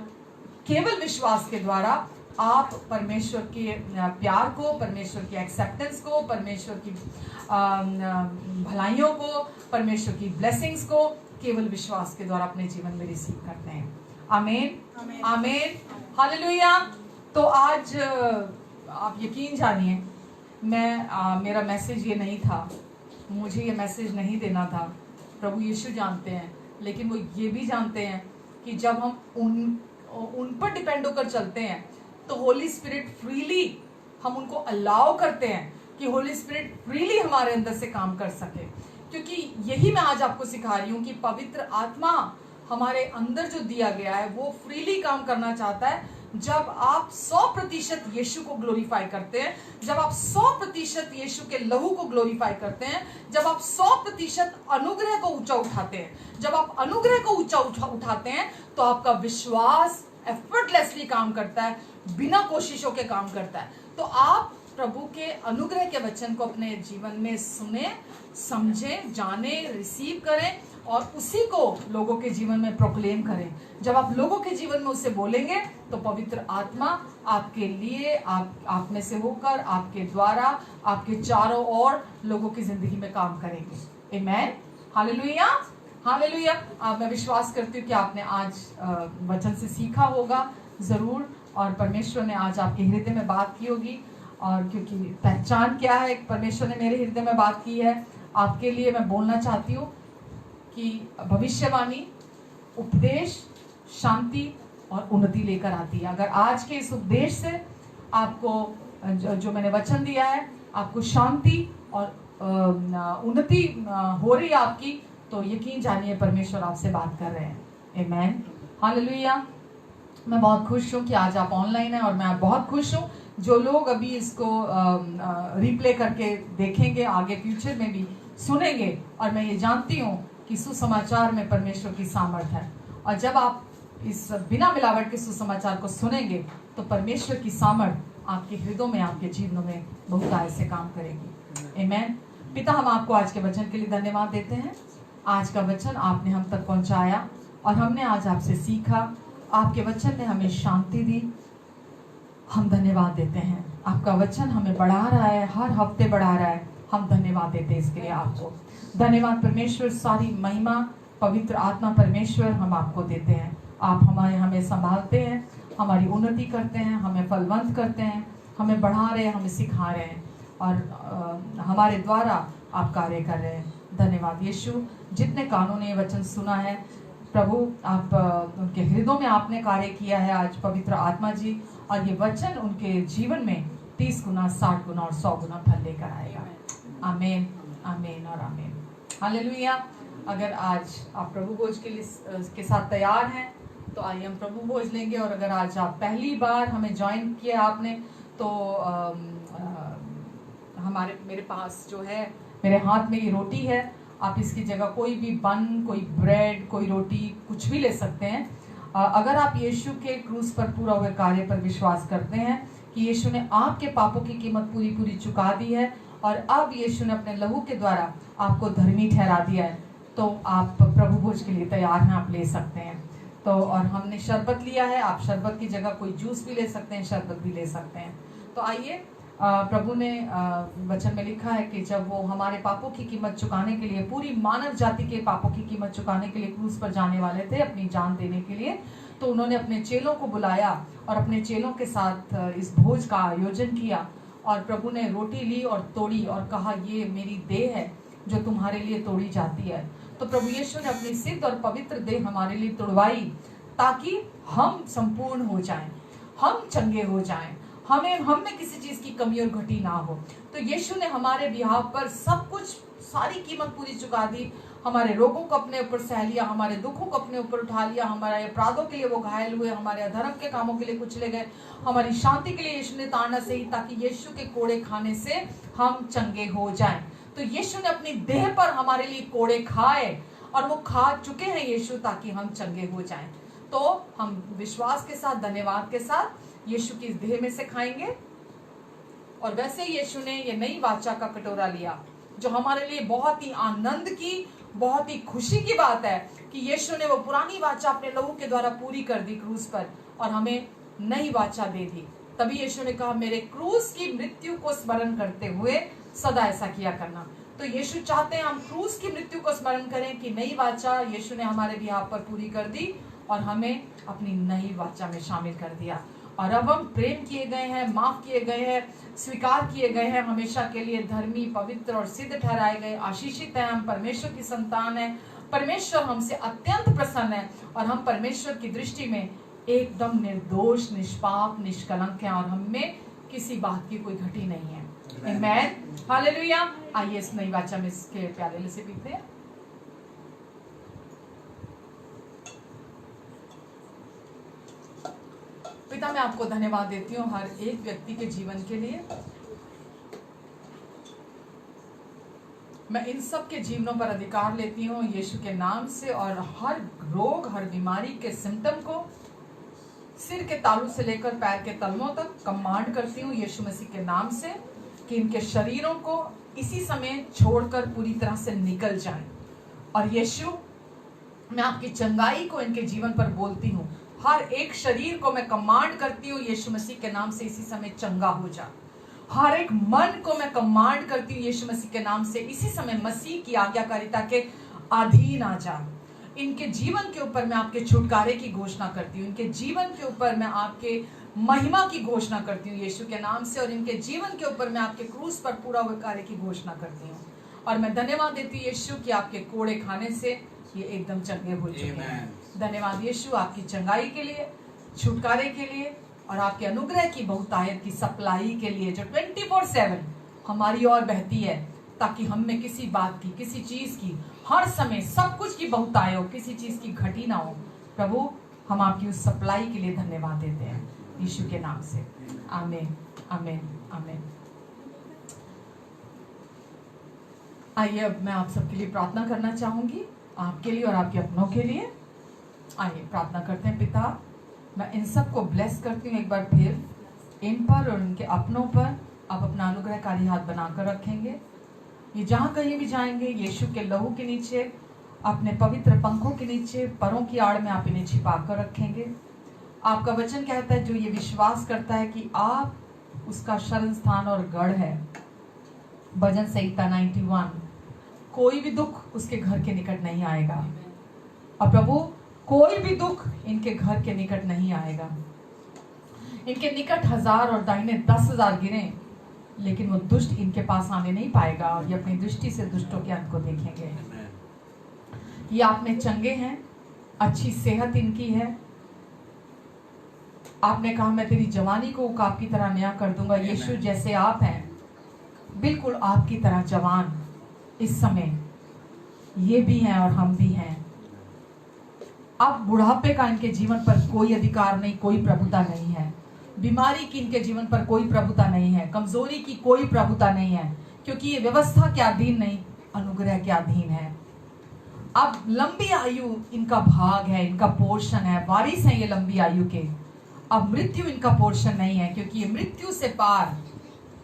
केवल विश्वास के द्वारा आप परमेश्वर के प्यार को, परमेश्वर की एक्सेप्टेंस को, परमेश्वर की भलाइयों को, परमेश्वर की ब्लेसिंग्स को केवल विश्वास के द्वारा अपने जीवन में रिसीव करते हैं। आमीन, आमीन, हालेलुया। तो आज आप यकीन जानिए, मेरा मैसेज ये नहीं था, मुझे ये मैसेज नहीं देना था। प्रभु यीशु जानते हैं, लेकिन वो ये भी जानते हैं कि जब हम उन पर डिपेंड होकर चलते हैं तो होली स्पिरिट फ्रीली हम उनको अलाउ करते हैं कि होली स्पिरिट फ्रीली हमारे अंदर से काम कर सके। क्योंकि यही मैं आज आपको सिखा रही हूँ कि पवित्र आत्मा हमारे अंदर जो दिया गया है वो फ्रीली काम करना चाहता है। जब आप 100% यीशु को ग्लोरीफाई करते हैं, जब आप 100% यीशु के लहू को ग्लोरीफाई करते हैं, जब आप 100% अनुग्रह को ऊंचा उठाते हैं, जब आप अनुग्रह को ऊंचा उठाते हैं, तो आपका विश्वास एफर्टलेसली काम करता है, बिना कोशिशों के काम करता है। तो आप प्रभु के अनुग्रह के वचन को अपने जीवन में सुने, समझे, जाने, रिसीव करें और उसी को लोगों के जीवन में प्रोक्लेम करें। जब आप लोगों के जीवन में उसे बोलेंगे तो पवित्र आत्मा आपके लिए, आप में से होकर, आपके द्वारा, आपके चारों ओर लोगों की जिंदगी में काम करेंगे। आमीन, हालेलुया, हालेलुया। मैं विश्वास करती हूँ कि आपने आज वचन से सीखा होगा जरूर, और परमेश्वर ने आज आपके हृदय में बात की होगी। और क्योंकि पहचान क्या है, परमेश्वर ने मेरे हृदय में बात की है, आपके लिए मैं बोलना चाहती हूँ कि भविष्यवाणी, उपदेश, शांति और उन्नति लेकर आती है। अगर आज के इस उपदेश से आपको जो मैंने वचन दिया है, आपको शांति और उन्नति हो रही है आपकी, तो यकीन जानिए परमेश्वर आपसे बात कर रहे हैं। आमीन, हालेलुया। मैं बहुत खुश हूँ कि आज आप ऑनलाइन हैं, और मैं बहुत खुश हूँ जो लोग अभी इसको रिप्ले करके देखेंगे, आगे फ्यूचर में भी सुनेंगे। और मैं ये जानती हूँ कि सुसमाचार में परमेश्वर की सामर्थ है, और जब आप इस बिना मिलावट के सुसमाचार को सुनेंगे तो परमेश्वर की सामर्थ आपके हृदयों में, आपके जीवनों में बहुत आय से काम करेगी। आमीन। पिता, हम आपको आज के वचन के लिए धन्यवाद देते हैं। आज का वचन आपने हम तक पहुंचाया और हमने आज आपसे सीखा, आपके वचन ने हमें शांति दी। हम धन्यवाद देते हैं, आपका वचन हमें बढ़ा रहा है, हर हफ्ते बढ़ा रहा है। हम धन्यवाद देते हैं इसके लिए आपको। धन्यवाद परमेश्वर, सारी महिमा पवित्र आत्मा परमेश्वर हम आपको देते हैं। आप हमें संभालते हैं, हमारी उन्नति करते हैं, हमें फलवंत करते हैं, हमें बढ़ा रहे हैं, हमें सिखा रहे हैं, और हमारे द्वारा आप कार्य कर रहे हैं। धन्यवाद यीशु। जितने कानों ने ये वचन सुना है प्रभु, आप उनके हृदयों में आपने कार्य किया है आज पवित्र आत्मा जी, और ये वचन उनके जीवन में 30 गुना, 60 गुना और 100 गुना फल लेकर आएगा। आमीन, आमीन और आमीन, हालेलुया। अगर आज आप प्रभु भोज के साथ तैयार हैं तो आइए हम प्रभु भोज लेंगे। और अगर आज आप पहली बार हमें ज्वाइन किया आपने, तो मेरे पास जो है, मेरे हाथ में ये रोटी है, आप इसकी जगह कोई भी बन, कोई ब्रेड, कोई रोटी, कुछ भी ले सकते हैं। अगर आप यीशु के क्रूस पर पूरा हुए कार्य पर विश्वास करते हैं कि यीशु ने आपके पापों की कीमत पूरी चुका दी है और अब यीशु ने अपने लहू के द्वारा आपको धर्मी ठहरा दिया है, तो आप प्रभु भोज के लिए तैयार हैं, आप ले सकते हैं। तो और हमने शरबत लिया है, आप शरबत की जगह कोई जूस भी ले सकते हैं, शरबत भी ले सकते हैं। तो आइए, प्रभु ने वचन में लिखा है कि जब वो हमारे पापों की कीमत चुकाने के लिए, पूरी मानव जाति के पापों की कीमत चुकाने के लिए क्रूस पर जाने वाले थे, अपनी जान देने के लिए, तो उन्होंने अपने चेलों को बुलाया और अपने चेलों के साथ इस भोज का आयोजन किया। और प्रभु ने रोटी ली और तोड़ी और कहा, ये मेरी देह है जो तुम्हारे लिए तोड़ी जाती है। तो प्रभु यीशु ने अपनी सिद्ध और पवित्र देह हमारे लिए तोड़वाई ताकि हम संपूर्ण हो जाएं, हम चंगे हो जाएं, हम में किसी चीज की कमी और घटी ना हो। तो यीशु ने हमारे बिहाव पर सब कुछ, सारी कीमत पूरी चुका दी। हमारे रोगों को अपने ऊपर सह लिया, हमारे दुखों को अपने ऊपर उठा लिया, हमारे अपराधों के लिए वो घायल हुए, हमारे अधर्म के कामों के लिए कुचले गए, हमारी शांति के लिए यीशु ने ताड़ना सही ताकि यीशु के कोड़े खाने से हम चंगे हो जाएं। तो यीशु ने अपनी देह पर हमारे लिए कोड़े खाए और वो खा चुके हैं यीशु ताकि हम चंगे हो जाएं। तो हम विश्वास के साथ, धन्यवाद के साथ यीशु की देह में से खाएंगे। और वैसे यीशु ने ये नई वाचा का कटोरा लिया, जो हमारे लिए बहुत ही आनंद की, बहुत ही खुशी की बात है कि यीशु ने वो पुरानी वाचा अपने लहू के द्वारा पूरी कर दी क्रूस पर और हमें नई वाचा दे दी। तभी यीशु ने कहा, मेरे क्रूस की मृत्यु को स्मरण करते हुए सदा ऐसा किया करना। तो यीशु चाहते हैं हम क्रूस की मृत्यु को स्मरण करें कि नई वाचा यीशु ने हमारे बिहाफ पर पूरी कर दी और हमें अपनी नई वाचा में शामिल कर दिया। और अब हम प्रेम किए गए हैं, माफ किए गए हैं, स्वीकार किए गए हैं, हमेशा के लिए धर्मी, पवित्र और सिद्ध ठहराए गए, आशीषित हैं, हम परमेश्वर की संतान हैं, परमेश्वर हमसे अत्यंत प्रसन्न है और हम परमेश्वर की दृष्टि में एकदम निर्दोष, निष्पाप, निष्कलंक हैं और हमें किसी बात की कोई घटी नहीं है। आमेन, हालेलुया। आइए इस नई वाचा में इसके प्याले से पीते हैं। पिता, मैं आपको धन्यवाद देती हूँ हर एक व्यक्ति के जीवन के लिए। मैं इन सब के जीवनों पर अधिकार लेती हूँ यीशु के नाम से और हर रोग, हर बीमारी के सिम्टम को सिर के तालू से लेकर पैर के तलवों तक कमांड करती हूँ यीशु मसीह के नाम से कि इनके शरीरों को इसी समय छोड़कर पूरी तरह से निकल जाएं। और यीशु, मैं आपकी चंगाई को इनके जीवन पर बोलती हूँ। हर एक शरीर को मैं कमांड करती हूँ यीशु मसीह के नाम से इसी समय चंगा हो जा। हर एक मन को मैं कमांड करती हूँ यीशु मसीह के नाम से इसी समय मसीह की आज्ञाकारिता के अधीन आ जा। इनके जीवन के ऊपर मैं आपके छुटकारे की घोषणा करती हूँ, इनके जीवन के ऊपर मैं आपके महिमा की घोषणा करती हूँ यीशु के नाम से, और इनके जीवन के ऊपर मैं आपके क्रूस पर पूरा हुए कार्य की घोषणा करती हूँ। और मैं धन्यवाद देती हूँ यीशु कि आपके कोड़े खाने से ये एकदम चंगे हो चुके हैं। धन्यवाद यीशु आपकी चंगाई के लिए, छुटकारे के लिए और आपके अनुग्रह की बहुतायत की सप्लाई के लिए जो 24/7 हमारी ओर बहती है, ताकि हम में किसी बात की, किसी चीज की, हर समय सब कुछ की बहुतायत हो, किसी चीज की घटी ना हो। प्रभु, हम आपकी उस सप्लाई के लिए धन्यवाद देते हैं यीशु के नाम से। आमीन, आमीन, आमीन। आइए, अब मैं आप सबके लिए प्रार्थना करना चाहूंगी, आपके लिए और आपके अपनों के लिए। आइए प्रार्थना करते हैं। पिता, मैं इन सब को ब्लेस करती हूँ एक बार फिर, इन पर और उनके अपनों पर आप अपना अनुग्रहकारी हाथ बनाकर रखेंगे। ये जहाँ कहीं भी जाएंगे यीशु के लहू के नीचे, अपने पवित्र पंखों के नीचे, परों की आड़ में आप इन्हें छिपा कर रखेंगे। आपका वचन कहता है, जो ये विश्वास करता है कि आप उसका शरण स्थान और गढ़ है, भजन संहिता 91, कोई भी दुख उसके घर के निकट नहीं आएगा। और प्रभु, कोई भी दुख इनके घर के निकट नहीं आएगा। इनके निकट 1000 और दाहिने 10,000 गिरे, लेकिन वो दुष्ट इनके पास आने नहीं पाएगा और ये अपनी दृष्टि से दुष्टों के अंत को देखेंगे। ये आप में चंगे हैं, अच्छी सेहत इनकी है। आपने कहा, मैं तेरी जवानी को उकाब की तरह नया कर दूंगा। यीशु, जैसे आप हैं, बिल्कुल आपकी तरह जवान इस समय ये भी हैं और हम भी हैं। अब बुढ़ापे का इनके जीवन पर कोई अधिकार नहीं, कोई प्रभुता नहीं है। बीमारी की इनके जीवन पर कोई प्रभुता नहीं है, कमजोरी की कोई प्रभुता नहीं है, क्योंकि ये व्यवस्था के अधीन नहीं, अनुग्रह के अधीन है। अब लंबी आयु इनका भाग है, इनका पोर्शन है, वारिस है ये लंबी आयु के। अब मृत्यु इनका पोर्शन नहीं है, क्योंकि ये मृत्यु से पार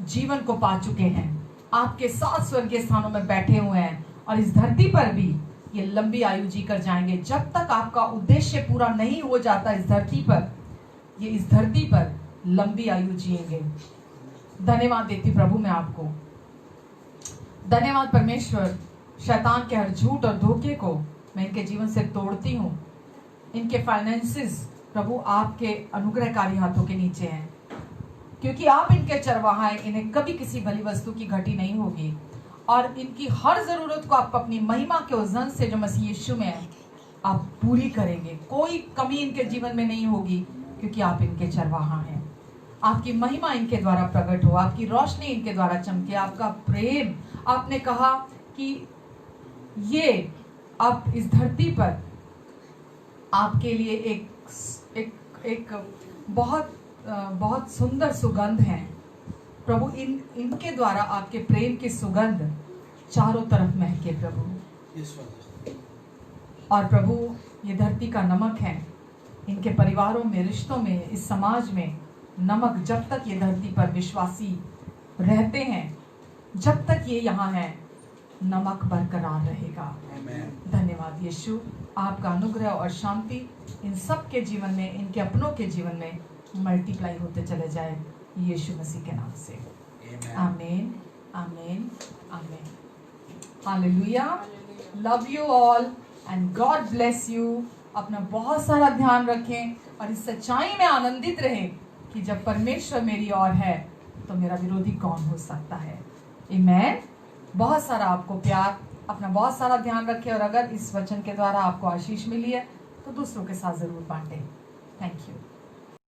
जीवन को पा चुके हैं, आपके साथ स्वर्गीय स्थानों में बैठे हुए हैं, और इस धरती पर भी ये लंबी आयु जी कर जाएंगे। जब तक आपका उद्देश्य पूरा नहीं हो जाता इस धरती पर, ये इस धरती पर लंबी आयु जिएंगे। धन्यवाद देती प्रभु मैं आपको, धन्यवाद परमेश्वर। शैतान के हर झूठ और धोखे को मैं इनके जीवन से तोड़ती हूँ। इनके फाइनेंसेस प्रभु आपके अनुग्रहकारी हाथों के नीचे हैं, क्योंकि आप इनके चरवाहा हैं। इन्हें कभी किसी भली वस्तु की घटी नहीं होगी, और इनकी हर जरूरत को आप अपनी महिमा के उस धन से जो मसीह यीशु में है आप पूरी करेंगे। कोई कमी इनके जीवन में नहीं होगी, क्योंकि आप इनके चरवाहा हैं। आपकी महिमा इनके द्वारा प्रकट हो, आपकी रोशनी इनके द्वारा चमके, आपका प्रेम। आपने कहा कि ये अब इस धरती पर आपके लिए एक बहुत सुंदर सुगंध है प्रभु। इनके द्वारा आपके प्रेम की सुगंध चारों तरफ महके प्रभु। और प्रभु ये धरती का नमक है, इनके परिवारों में, रिश्तों में, इस समाज में नमक। जब तक ये धरती पर विश्वासी रहते हैं, जब तक ये यहाँ है, नमक बरकरार रहेगा। धन्यवाद यीशु, आपका अनुग्रह और शांति इन सब के जीवन में, इनके अपनों के जीवन में मल्टीप्लाई होते चले जाए, यीशु मसीह के नाम से। आमीन, आमीन, आमीन। Hallelujah. Love you all and God bless you. अपना बहुत सारा ध्यान रखें और इस सच्चाई में आनंदित रहें कि जब परमेश्वर मेरी ओर है तो मेरा विरोधी कौन हो सकता है। आमीन। बहुत सारा आपको प्यार, अपना बहुत सारा ध्यान रखें, और अगर इस वचन के द्वारा आपको आशीष मिली है तो दूसरों के साथ जरूर बांटें। Thank you.